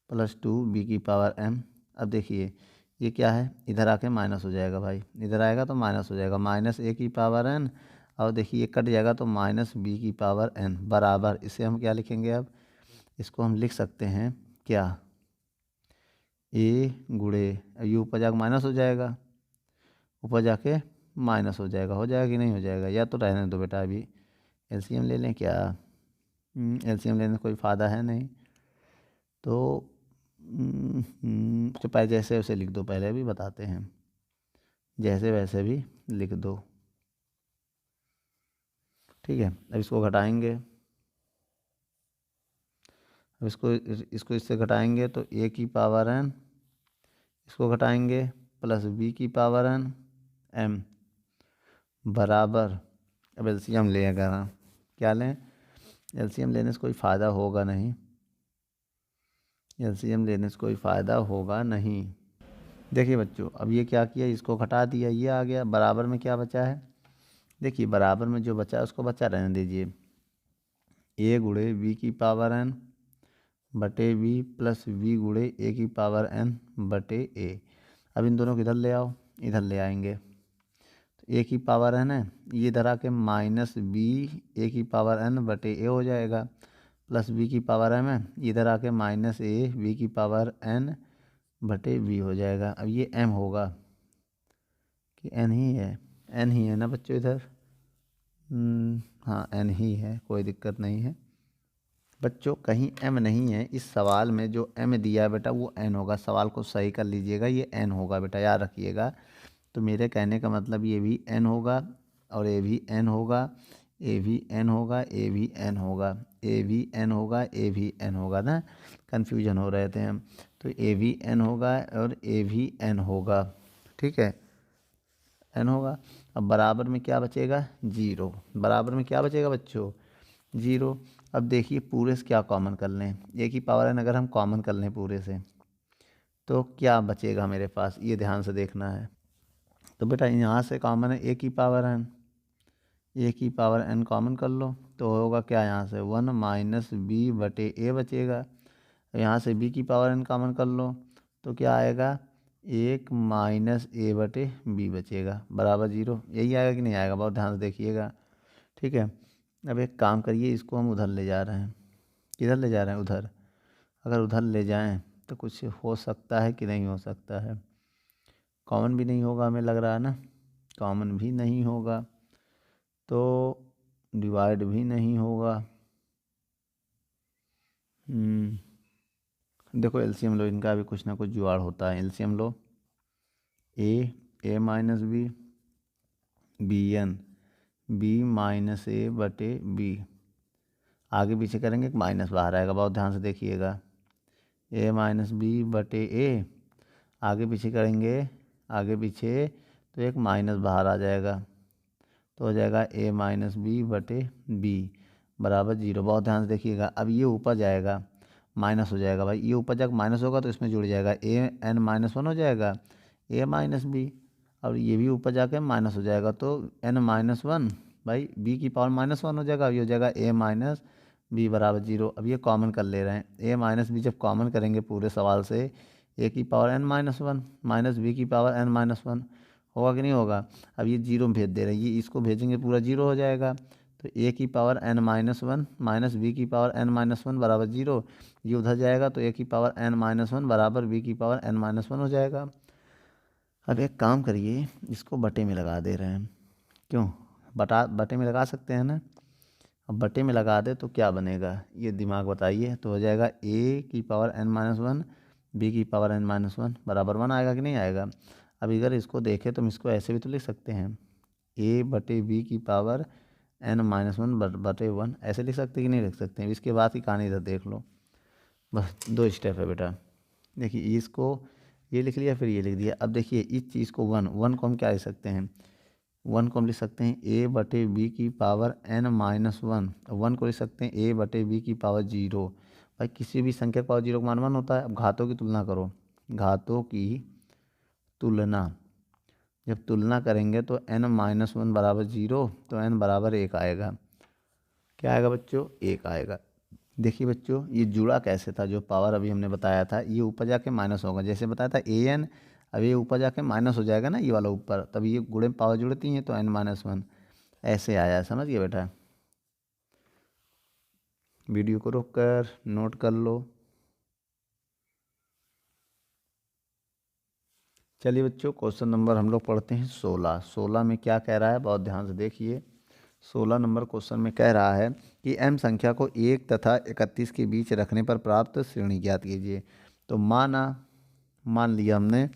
प्लस 2b की पावर m। अब देखिए ये क्या है, इधर आके माइनस हो जाएगा भाई, इधर आएगा तो माइनस हो जाएगा, माइनस a की पावर n और देखिए ये कट जाएगा तो माइनस b की पावर n बराबर, इसे हम क्या लिखेंगे, अब इसको हम लिख सकते हैं क्या, a गुणे, ये ऊपर जाकर माइनस हो जाएगा, ऊपर जाके माइनस हो जाएगा कि नहीं हो जाएगा, या तो रहने दो बेटा, अभी एलसीएम ले लें क्या, एलसीएम लेने कोई फ़ायदा है नहीं, तो तो पहले जैसे वैसे लिख दो, पहले भी बताते हैं, जैसे वैसे भी लिख दो। ठीक है, अब इसको घटाएंगे, अब इसको इससे घटाएंगे तो a की पावर n, इसको घटाएंगे प्लस b की पावर n m बराबर, अब एलसीएम ले, अगर हम क्या लें, एलसीएम लेने से कोई फ़ायदा होगा नहीं, एलसीएम लेने से कोई फ़ायदा होगा नहीं। देखिए बच्चों अब ये क्या किया, इसको घटा दिया, ये आ गया, बराबर में क्या बचा है, देखिए बराबर में जो बचा है उसको बचा रहने दीजिए, a गुणे b की पावर n बटे b प्लस b गुणे a की पावर n बटे a। अब इन दोनों को इधर ले आओ, इधर ले आएंगे तो a की पावर n है, ये इधर आके माइनस b a की पावर n बटे a हो जाएगा, प्लस b की पावर m है, इधर आके माइनस a b की पावर n बटे b हो जाएगा। अब ये m होगा कि n ही है ना बच्चों इधर, हाँ n ही है, कोई दिक्कत नहीं है बच्चों, कहीं m नहीं है इस सवाल में, जो m दिया है बेटा वो n होगा, सवाल को सही कर लीजिएगा, ये n होगा बेटा, याद रखिएगा। तो मेरे कहने का मतलब ये भी n होगा और ये भी n होगा, ए भी n होगा, ए भी n होगा, ए भी n होगा, ए भी n होगा ना, कन्फ्यूजन हो रहे थे हम, तो ए भी n होगा और ए भी n होगा। ठीक है, n होगा। अब बराबर में क्या बचेगा, जीरो, बराबर में क्या बचेगा बच्चों, जीरो। अब देखिए पूरे से क्या कॉमन कर लें, ए की पावर n अगर हम कॉमन कर लें पूरे से तो क्या बचेगा मेरे पास, ये ध्यान से देखना है। तो बेटा यहाँ से कॉमन है ए की पावर n, ए की पावर n कॉमन कर लो तो होगा क्या, यहाँ से 1 माइनस बी बटे ए बचेगा। यहाँ से b की पावर n कॉमन कर लो तो क्या आएगा, 1 माइनस ए बटे बी बचेगा बराबर जीरो, यही आएगा कि नहीं आएगा, बहुत ध्यान से देखिएगा। ठीक है, अब एक काम करिए, इसको हम उधर ले जा रहे हैं, किधर ले जा रहे हैं, उधर। अगर उधर ले जाएं तो कुछ हो सकता है कि नहीं हो सकता है, कॉमन भी नहीं होगा, हमें लग रहा है ना, कॉमन भी नहीं होगा। तो डिवाइड भी नहीं होगा। देखो एलसीएम लो, इनका भी कुछ ना कुछ जुगाड़ होता है। एलसीएम लो, A minus B, B N, B minus A बटे बी। आगे पीछे करेंगे एक माइनस बाहर आएगा, बहुत ध्यान से देखिएगा। ए माइनस बी बटे ए, आगे पीछे करेंगे, आगे पीछे तो एक माइनस बाहर आ जाएगा, तो हो जाएगा ए माइनस बी बटे बी बराबर 0। बहुत ध्यान से देखिएगा। अब ये ऊपर जाएगा, माइनस हो जाएगा भाई, ये ऊपर जाकर माइनस होगा तो इसमें जुड़ जाएगा, ए एन माइनस 1 हो जाएगा, ए माइनस बी। और ये भी ऊपर जाकर माइनस हो जाएगा, तो एन माइनस 1 भाई बी की पावर -1 हो जाएगा। अब ये हो जाएगा ए माइनस बी बराबर 0। अब ये कॉमन कर ले रहे हैं, ए माइनस बी जब कॉमन करेंगे पूरे सवाल से, ए की पावर n-1 माइनस बी की पावर n-1 होगा कि नहीं होगा। अब ये 0 भेज दे रहे हैं, ये इसको भेजेंगे पूरा 0 हो जाएगा। तो ए की पावर n-1 माइनस बी की पावर n-1 बराबर 0। ये उधर जाएगा तो ए की पावर n-1 बराबर बी की पावर n-1 हो जाएगा। अब एक काम करिए, इसको बटे में लगा दे रहे हैं। क्यों बटे में लगा सकते हैं ना। अब बटे में लगा दे तो क्या बनेगा, ये दिमाग बताइए। तो हो जाएगा ए की पावर n-1 बी की पावर n-1 बराबर 1 आएगा कि नहीं आएगा। अब अगर इसको देखें तो हम इसको ऐसे भी तो लिख सकते हैं, ए बटे बी की पावर n-1 बटे 1, ऐसे लिख सकते कि नहीं लिख सकते हैं। इसके बाद की कहानी इधर देख लो, बस 2 स्टेप है बेटा। देखिए इसको ये लिख लिया, फिर ये लिख दिया। अब देखिए इस चीज़ को 1 को हम क्या लिख सकते हैं, 1 को हम लिख सकते हैं ए बटे बी की पावर n-1। 1 को लिख सकते हैं ए बटे बी की पावर 0। भाई किसी भी संख्या का पावर 0 का मान 1 होता है। अब घातों की तुलना करो, घातों की तुलना जब तुलना करेंगे तो n-1 बराबर 0, तो n बराबर 1 आएगा। क्या आएगा बच्चों, 1 आएगा। देखिए बच्चों ये जुड़ा कैसे था, जो पावर अभी हमने बताया था, ये ऊपर जाके माइनस होगा, जैसे बताया था ए एन, अब ये ऊपर जाके माइनस हो जाएगा ना, ये वाला ऊपर, तब ये गुणे पावर जुड़ती हैं तो n-1 ऐसे आया। समझ गए बेटा। वीडियो को रोक कर नोट कर लो। चलिए बच्चों क्वेश्चन नंबर हम लोग पढ़ते हैं 16 में क्या कह रहा है, बहुत ध्यान से देखिए। 16 नंबर क्वेश्चन में कह रहा है कि m संख्या को 1 तथा 31 के बीच रखने पर प्राप्त श्रेणी ज्ञात कीजिए। तो मान लिया हमने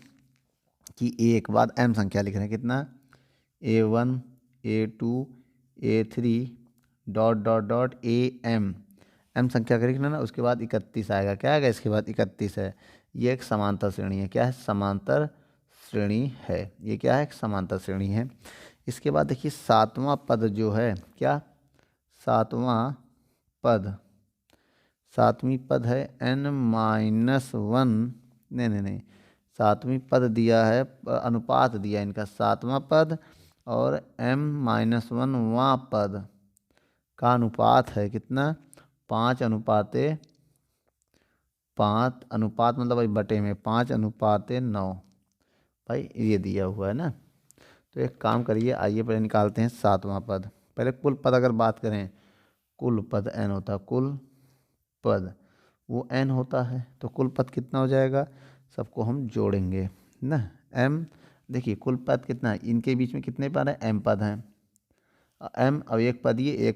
कि a के बाद m संख्या लिख रहे हैं, कितना, a1 a2 a3 dot dot dot m संख्या का लिखना ना, उसके बाद 31 आएगा। क्या आएगा इसके बाद, 31 है। ये एक समांतर श्रेणी है। क्या है, समांतर श्रेणी है। ये क्या है, एक समांतर श्रेणी है। इसके बाद देखिए 7वां पद जो है, क्या, 7वां पद, 7वीं पद है n-1, नहीं 7वीं पद दिया है, अनुपात दिया इनका 7वां पद और m-1वां पद का अनुपात है कितना, 5:5 मतलब भाई बटे में 5:9। भाई ये दिया हुआ है ना। तो एक काम करिए, आइए पहले निकालते हैं 7वां पद। पहले कुल पद अगर बात करें, कुल पद n होता है, कुल पद वो n होता है, तो कुल पद कितना हो जाएगा, सबको हम जोड़ेंगे ना। m देखिए कुल पद कितना है, इनके बीच में कितने पद हैं, m पद हैं। m अब एक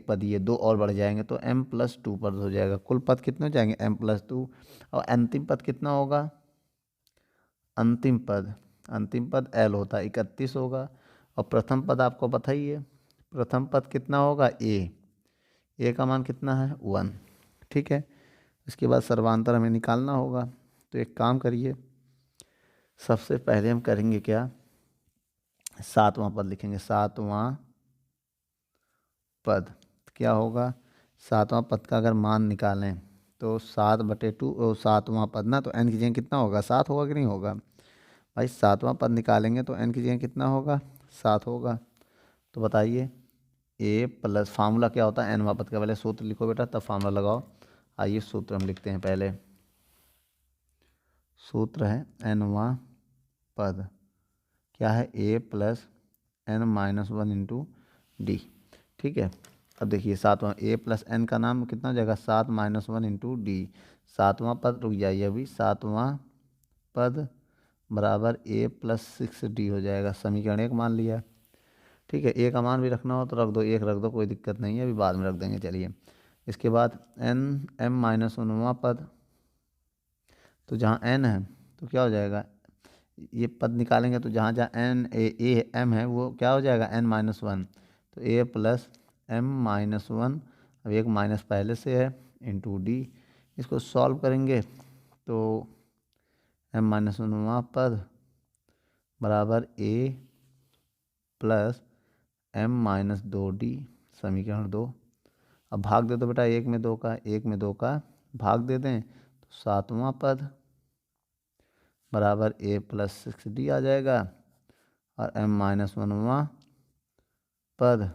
पद ये 2 और बढ़ जाएंगे तो m+2 पद हो जाएगा। कुल पद कितने हो जाएंगे, m+2। और अंतिम पद कितना होगा, अंतिम पद l होता है, 31 होगा। और प्रथम पद आपको पता ही है, प्रथम पद कितना होगा, a का मान कितना है, 1। ठीक है, इसके बाद सर्वांतर हमें निकालना होगा। तो एक काम करिए, सबसे पहले हम करेंगे क्या, 7वां पद लिखेंगे। 7वां पद क्या होगा, 7वां पद का अगर मान निकालें तो 7/2 7वां पद ना, तो n की जगह कितना होगा, 7 होगा कि नहीं होगा। भाई 7वां पद निकालेंगे तो n की जगह कितना होगा, 7 होगा। तो बताइए a प्लस, फार्मूला क्या होता है nवां पद का, पहले सूत्र लिखो बेटा तब फार्मूला लगाओ। आइए सूत्र हम लिखते हैं पहले। सूत्र है nवां पद क्या है, a प्लस n-1 × d। ठीक है, अब देखिए 7वां a प्लस n का नाम कितना हो जाएगा, 7-1 × d। 7वां पद रुक जाइए अभी, 7वां पद बराबर a + 6d हो जाएगा। समीकरण 1 मान लिया। ठीक है, ए का मान भी रखना हो तो रख दो, एक रख दो, कोई दिक्कत नहीं है, अभी बाद में रख देंगे। चलिए इसके बाद एन एम माइनस 1वां पद, तो जहाँ एन है तो क्या हो जाएगा, ये पद निकालेंगे तो जहाँ जहाँ एन ए एम है वो क्या हो जाएगा एन माइनस 1, तो ए प्लस एम माइनस 1, अब एक माइनस पहले से है इंटू डी। इसको सॉल्व करेंगे तो एम माइनस 1वां पद बराबर A plus M minus 2d, समीकरण 2। अब भाग दे दो बेटा, एक में दो का, एक में दो का भाग दे दें तो 7वां पद बराबर ए प्लस 6d आ जाएगा, और एम माइनस 1वां पद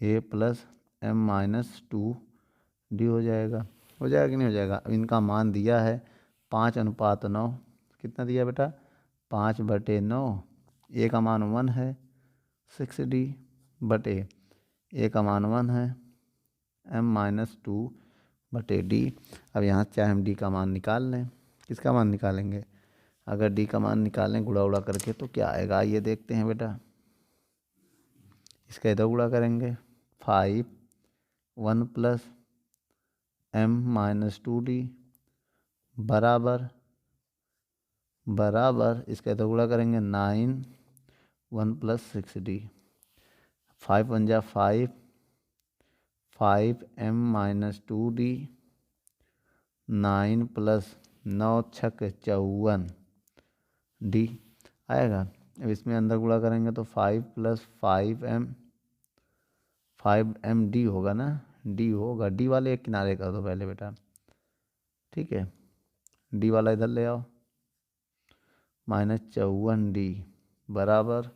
ए प्लस एम माइनस 2d हो जाएगा। हो जाएगा कि नहीं हो जाएगा। अब इनका मान दिया है 5:9, कितना दिया बेटा 5/9, ए का मान 1 है, 6d बटे ए का मान 1 है, एम माइनस 2/d। अब यहाँ चाहे हम डी का मान निकाल लें, किसका मान निकालेंगे, अगर डी का मान निकालें गुणा उड़ा करके तो क्या आएगा, ये देखते हैं बेटा। इसका इधर गुणा करेंगे 5 1 प्लस एम माइनस 2d बराबर इसका इधर गुणा करेंगे 9 1 प्लस 6d, 5 1 जा 5 एम माइनस 2d, 9 प्लस 9 छक 54 डी आएगा। अब इसमें अंदर गुणा करेंगे तो 5 प्लस 5m डी होगा ना, डी होगा, डी वाले एक किनारे कर दो पहले बेटा, ठीक है, डी वाला इधर ले आओ, माइनस 54d बराबर,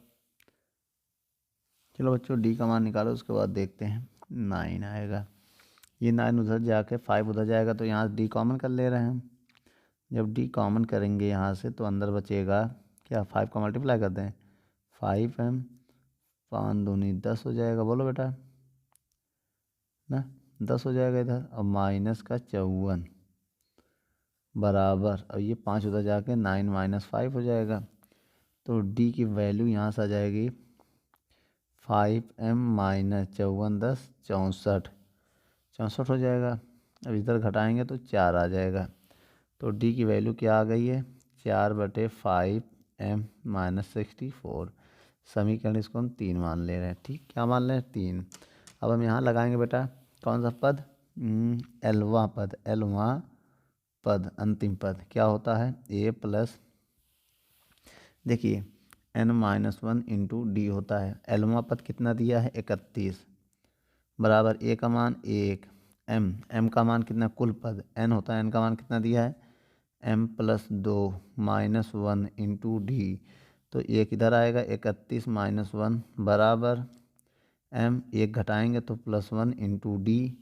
चलो बच्चों डी का मान निकालो, उसके बाद देखते हैं 9 आएगा। ये 9 उधर जाके 5 उधर जाएगा तो यहाँ डी कॉमन कर ले रहे हैं। जब डी कॉमन करेंगे यहाँ से तो अंदर बचेगा क्या, 5 का मल्टीप्लाई कर दें 5m, 5 दूनी 10 हो जाएगा, बोलो बेटा ना, 10 हो जाएगा इधर। अब माइनस का 54 बराबर, अब ये 5 उधर जाके 9 माइनस 5 हो जाएगा, तो डी की वैल्यू यहाँ से आ जाएगी 5m माइनस 54 10 64 हो जाएगा। अब इधर घटाएंगे तो 4 आ जाएगा, तो डी की वैल्यू क्या आ गई है 4/5m माइनस 64। समीकरण इसको हम 3 मान ले रहे हैं, ठीक, क्या मान ले रहे हैं 3। अब हम यहाँ लगाएंगे बेटा कौन सा पद, एलवा पद अंतिम पद क्या होता है ए प्लस, देखिए n माइनस 1 इंटू डी होता है, एलवा पद कितना दिया है 31 बराबर ए का मान 1, एम का मान कितना, कुल पद n होता है, n का मान कितना दिया है m plus 2 minus 1 into D, तो एक इधर आएगा 31 माइनस 1 बराबर m, एक घटाएंगे तो प्लस 1 इंटू डी।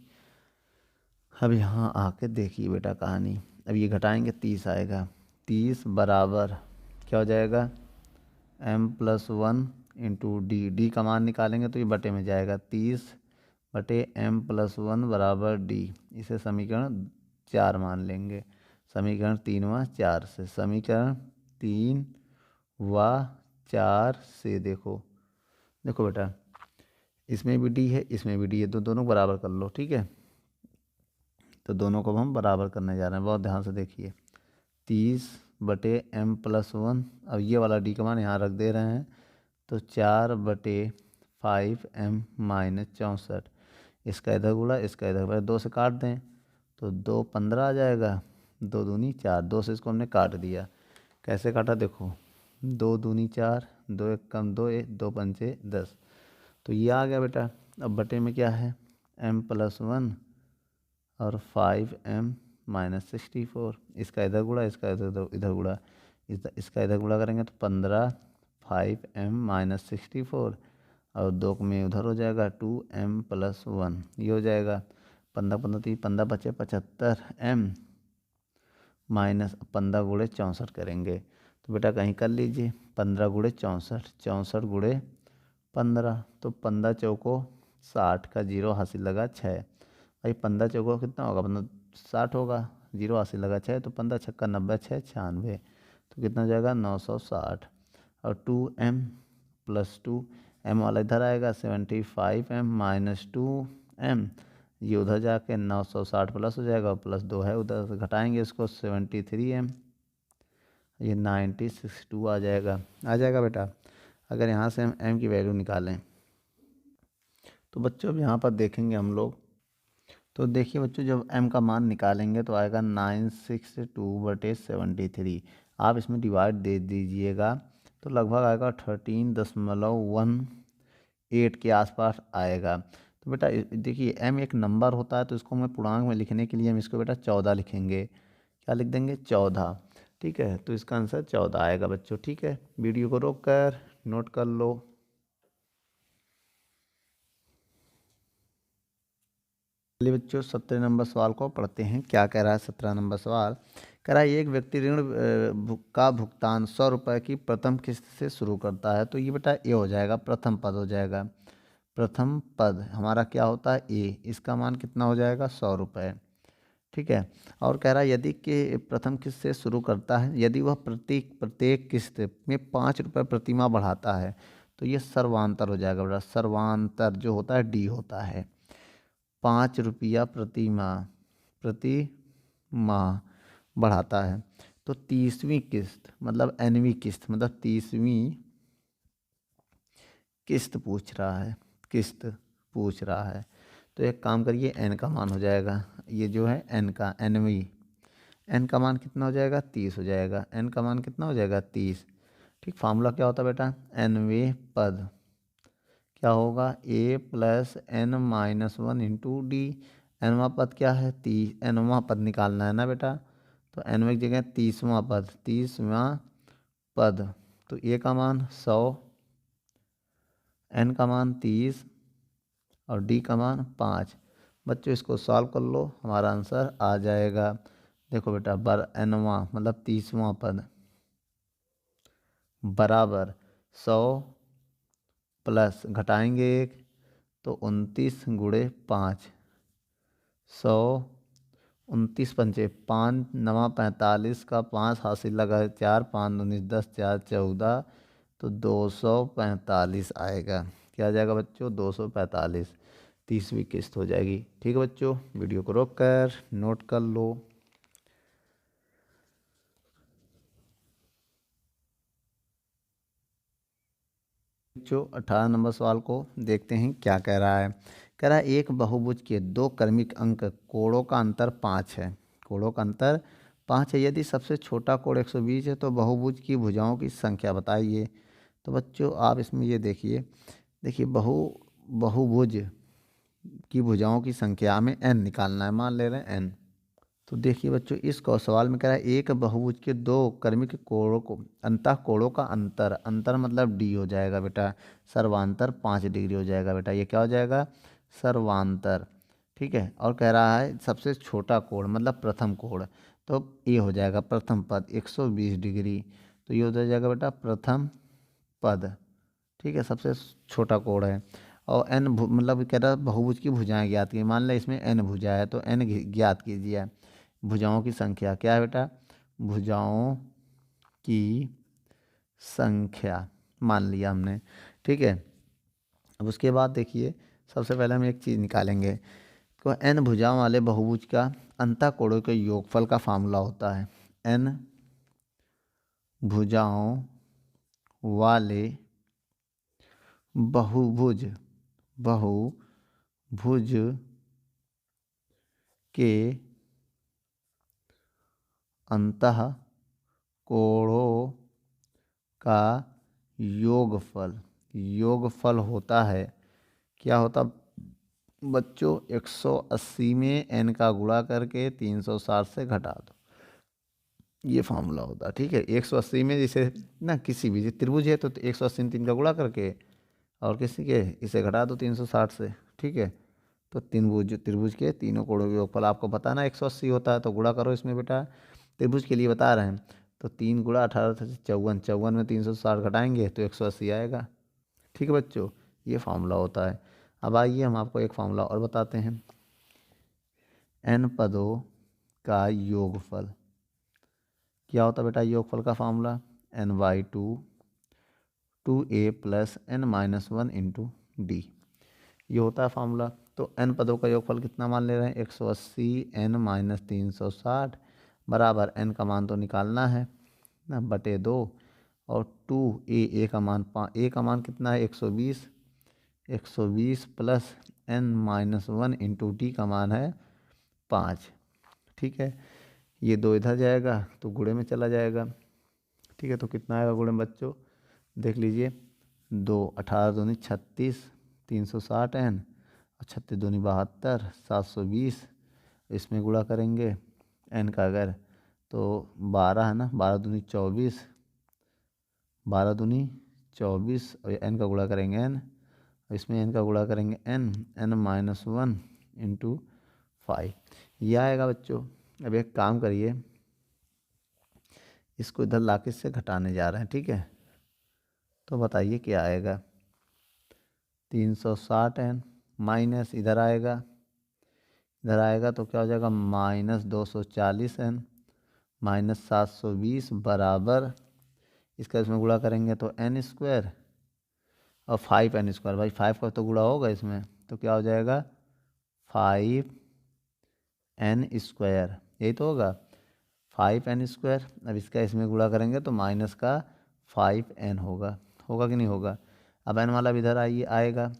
अब यहाँ आके देखिए बेटा कहानी, अब ये घटाएंगे 30 आएगा, 30 बराबर क्या हो जाएगा m plus 1 into D, D का मान निकालेंगे तो ये बटे में जाएगा 30 बटे m प्लस 1 बराबर डी। इसे समीकरण 4 मान लेंगे, समीकरण 3 व 4 से, समीकरण 3 व 4 से देखो बेटा इसमें भी डी है इसमें भी डी है, तो दोनों बराबर कर लो, ठीक है, तो दोनों को हम बराबर करने जा रहे हैं, बहुत ध्यान से देखिए 30 बटे m प्लस 1, अब ये वाला डी का मान यहाँ रख दे रहे हैं, तो 4/5m माइनस 64, इसका इधर गुणा इसका इधर गुणा, 2 से काट दें तो 2 15 आ जाएगा, 2 दूनी 4, 2 से इसको हमने काट दिया, कैसे काटा देखो 2 दूनी 4, 2 एक कम 2 2 पंचे 10, तो ये आ गया बेटा। अब बटे में क्या है m प्लस 1 और 5m माइनस 64, इसका इधर गुणा इसका इधर गुणा, इसका इधर गुणा करेंगे तो 15 5m माइनस 64 और 2 में उधर हो जाएगा 2m प्लस 1, ये हो जाएगा 15 15 30 15 बचे 75m माइनस 15 गुणे 64 करेंगे, तो बेटा कहीं कर लीजिए 15 गुणे 64, 64 गुणे 15, तो 15 चौको 60 का 0 हासिल लगा 6, भाई 15 चौको कितना होगा 60 होगा, 0 हासिल लगा 6, तो 15 छक्का 90 6 96, तो कितना हो जाएगा 960, और 2m प्लस 2 एम वाला इधर आएगा 75m माइनस 2m, ये उधर जाके 960 प्लस हो जाएगा, प्लस 2 है उधर से घटाएंगे इसको 73m, ये 9062 आ जाएगा बेटा। अगर यहाँ से हम m की वैल्यू निकालें तो बच्चों अब यहाँ पर देखेंगे हम लोग, तो देखिए बच्चों जब m का मान निकालेंगे तो आएगा 962/73। आप इसमें डिवाइड दे दीजिएगा तो लगभग आएगा 13.18 के आसपास आएगा। तो बेटा देखिए m एक नंबर होता है, तो इसको हमें पूर्णांक में लिखने के लिए हम इसको बेटा 14 लिखेंगे। क्या लिख देंगे? 14। ठीक है, तो इसका आंसर 14 आएगा बच्चों। ठीक है, वीडियो को रोक कर नोट कर लो। चलिए बच्चों 17 नंबर सवाल को पढ़ते हैं। क्या कह रहा है 17 नंबर सवाल? कह रहा है एक व्यक्ति ऋण का भुगतान 100 रुपये की प्रथम किस्त से शुरू करता है। तो ये बेटा ए हो जाएगा, प्रथम पद हो जाएगा। प्रथम पद हमारा क्या होता है? ए। इसका मान कितना हो जाएगा? 100 रुपये। ठीक है, और कह रहा है यदि कि प्रथम किस्त से शुरू करता है, यदि वह प्रत्येक किस्त में 5 रुपये प्रति माह बढ़ाता है, तो ये सर्वांतर हो जाएगा बेटा। सर्वांतर जो होता है डी होता है। 5 रुपया प्रति माह बढ़ाता है, तो 30वीं किस्त मतलब एनवीं किस्त मतलब 30वीं किस्त पूछ रहा है। तो एक काम करिए, एन का मान हो जाएगा, ये जो है एन का एनवीं, एन का मान कितना हो जाएगा? 30 हो जाएगा। एन का मान कितना हो जाएगा? 30। ठीक, फार्मूला क्या होता है बेटा? एनवें पद क्या होगा? A plus N minus 1 into D. एनवां पद क्या है? 30। एनवां पद निकालना है ना बेटा, तो एनवें की जगह 30वां पद। तो ए का मान 100, एन का मान 30 और डी का मान 5। बच्चों इसको सॉल्व कर लो, हमारा आंसर आ जाएगा। देखो बेटा एनवां मतलब 30वां पद बराबर 100 प्लस घटाएंगे 1, तो 29 गुणे 5, 100, 29 पंचे 5 नवा 45 का 5 हासिल लगा 4, 5 19 10 4 14, तो 245 आएगा। क्या आ जाएगा बच्चों? 245 30वीं किस्त हो जाएगी। ठीक है बच्चों, वीडियो को रोक कर नोट कर लो। बच्चों 18 नंबर सवाल को देखते हैं। क्या कह रहा है? कह रहा है एक बहुभुज के दो क्रमिक अंक कोणों का अंतर 5 है। कोणों का अंतर 5 है। यदि सबसे छोटा कोण 120 है तो बहुभुज की भुजाओं की संख्या बताइए। तो बच्चों आप इसमें ये देखिए बहुभुज की भुजाओं की संख्या हमें n निकालना है, मान ले रहे हैं n। तो देखिए बच्चों इस सवाल में कह रहा है एक बहुभुज के दो क्रमिक कोणों को अंतःकोणों का अंतर मतलब डी हो जाएगा बेटा। सर्वांतर 5 डिग्री हो जाएगा बेटा। ये क्या हो जाएगा? सर्वांतर। ठीक है, और कह रहा है सबसे छोटा कोण मतलब प्रथम कोण, तो ये हो जाएगा प्रथम पद 120 डिग्री। तो ये हो जाएगा बेटा प्रथम पद। ठीक है, सबसे छोटा कोण है। और एन मतलब कह रहा है बहुभुज की भुजाएं ज्ञात की। मान लें इसमें एन भुजा है, तो एन ज्ञात कीजिए। भुजाओं की संख्या क्या है बेटा? भुजाओं की संख्या मान लिया हमने। ठीक है, अब उसके बाद देखिए सबसे पहले हम एक चीज़ निकालेंगे। तो एन भुजाओं वाले बहुभुज का अंतःकोणों के योगफल का फार्मूला होता है। एन भुजाओं वाले बहुभुज के अंतःकोणों का योगफल होता है। क्या होता बच्चों? 180 में n का गुणा करके 360 से घटा दो, ये फार्मूला होता है। ठीक है, 180 में जैसे ना किसी भी त्रिभुज है तो 180 में 3 का गुणा करके और किसी के इसे घटा दो 360 से। ठीक है, तो त्रिभुज के तीनों कोणों के योगफल आपको पता ना 180 होता है, तो गुणा करो इसमें बेटा। त्रिभुज के लिए बता रहे हैं, तो 3 गुणा 18 से 54, 54 में 360 घटाएंगे तो 180 आएगा। ठीक है बच्चों, ये फार्मूला होता है। अब आइए हम आपको एक फार्मूला और बताते हैं। n पदों का योगफल क्या होता है बेटा? योगफल का formula n/2 2a plus n minus 1 into d. ये होता है फॉर्मूला। तो n पदों का योगफल कितना मान ले रहे हैं, 180 n माइनस 360 बराबर n का मान तो निकालना है ना, बटे 2 और 2a का मान a का मान कितना है 120 plus n minus 1 into D का मान है 5। ठीक है, ये 2 इधर जाएगा तो गुणे में चला जाएगा। ठीक है, तो कितना आएगा गुणे में बच्चों, देख लीजिए 2 18 दूनी 36 360 n और 36 दूनी 72 720। इसमें गुणा करेंगे n का अगर तो 12 है ना, 12 दूनी 24 12 दूनी 24 और n का गुणा करेंगे n, इसमें n का गुणा करेंगे n माइनस 1 इंटू 5 ये आएगा बच्चों। अब एक काम करिए, इसको इधर लाके से घटाने जा रहे हैं। ठीक है, तो बताइए क्या आएगा, 360 n माइनस इधर आएगा तो क्या हो जाएगा माइनस 240 n माइनस 720 बराबर इसका इसमें गुणा करेंगे तो n स्क्वायर और 5n स्क्वायर। भाई 5 का तो गुणा होगा इसमें, तो क्या हो जाएगा 5n स्क्वायर, यही तो होगा 5n स्क्वायर। अब इसका इसमें गुणा करेंगे तो माइनस का 5n होगा कि नहीं होगा। अब n वाला भी इधर आएगा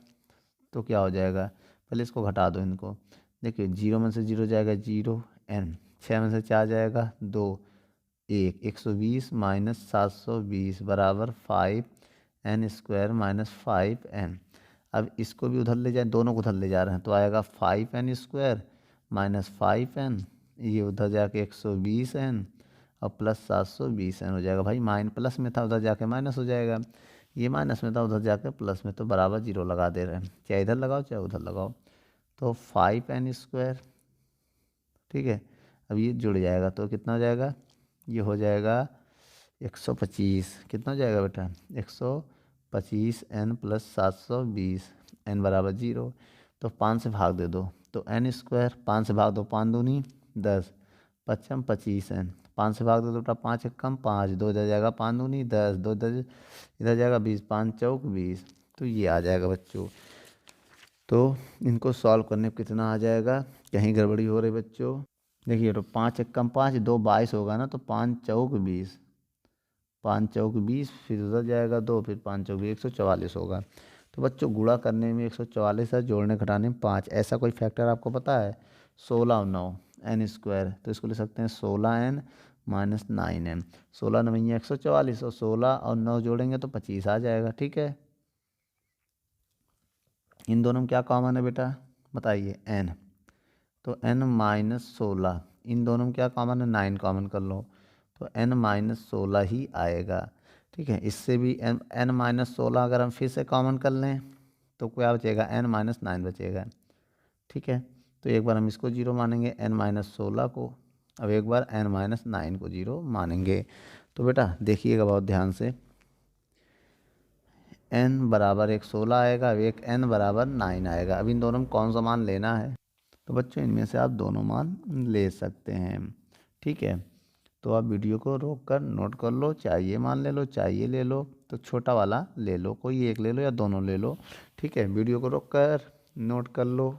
तो क्या हो जाएगा, पहले इसको घटा दो इनको। देखिए 0 में से 0 जाएगा 0 n, 6 में से 4 जाएगा 2 1 120 माइनस 720 बराबर 5n स्क्वायर माइनस 5n। अब इसको भी उधर ले जाए, दोनों को उधर ले जा रहे हैं तो आएगा 5n स्क्वायर माइनस 5n, ये उधर जाके 120n और प्लस 720n हो जाएगा। भाई माइन प्लस में था उधर जाके माइनस हो जाएगा, ये माइनस में था उधर जाके प्लस में, तो बराबर 0 लगा दे रहे हैं, चाहे इधर लगाओ चाहे उधर लगाओ। तो 5n स्क्वायर, ठीक है, अब ये जुड़ जाएगा तो कितना हो जाएगा, ये हो जाएगा 125। कितना हो जाएगा बेटा 125 n प्लस 720 n बराबर 0। तो 5 से भाग दे दो तो n स्क्वायर, 5 से भाग दो 5 दूनी 10 पचम 25n, 5 से भाग दो तो बेटा 5 एक कम 5, 2 इधर जाएगा 5 दूनी 10, 2 इधर जाएगा 20, 5 चौक 20। तो ये आ जाएगा बच्चों। तो इनको सॉल्व करने पर कितना आ जाएगा, कहीं गड़बड़ी हो रही बच्चों। देखिए तो 5 एक कम 5, 2 22 होगा ना, तो 5 चौक 20, 5 चौक 20 फिर उधर जाएगा 2, फिर 5 चौक 20 144 होगा। तो बच्चों गुणा करने में 144 है, जोड़ने घटाने में 5। ऐसा कोई फैक्टर आपको पता है, 16 और 9 n स्क्वायर, तो इसको ले सकते हैं 16n माइनस 9n। 16 9 144 और 16 और 9 जोड़ेंगे तो 25 आ जाएगा। ठीक है, इन दोनों में क्या कॉमन है बेटा बताइए n, तो n माइनस 16, इन दोनों में क्या कॉमन है 9 कॉमन कर लो तो n माइनस 16 ही आएगा। ठीक है, इससे भी n माइनस 16 अगर हम फिर से कॉमन कर लें तो क्या बचेगा n माइनस 9 बचेगा। ठीक है, तो एक बार हम इसको 0 मानेंगे n माइनस 16 को, अब एक बार n माइनस 9 को 0 मानेंगे। तो बेटा देखिएगा बहुत ध्यान से, n बराबर एक 16 आएगा, अब एक n बराबर 9 आएगा। अब इन दोनों में कौन सा मान लेना है, तो बच्चों इनमें से आप दोनों मान ले सकते हैं। ठीक है, तो आप वीडियो को रोक कर नोट कर लो, चाहिए मान ले लो चाहिए ले लो, तो छोटा वाला ले लो, कोई एक ले लो या दोनों ले लो। ठीक है, वीडियो को रोक कर नोट कर लो।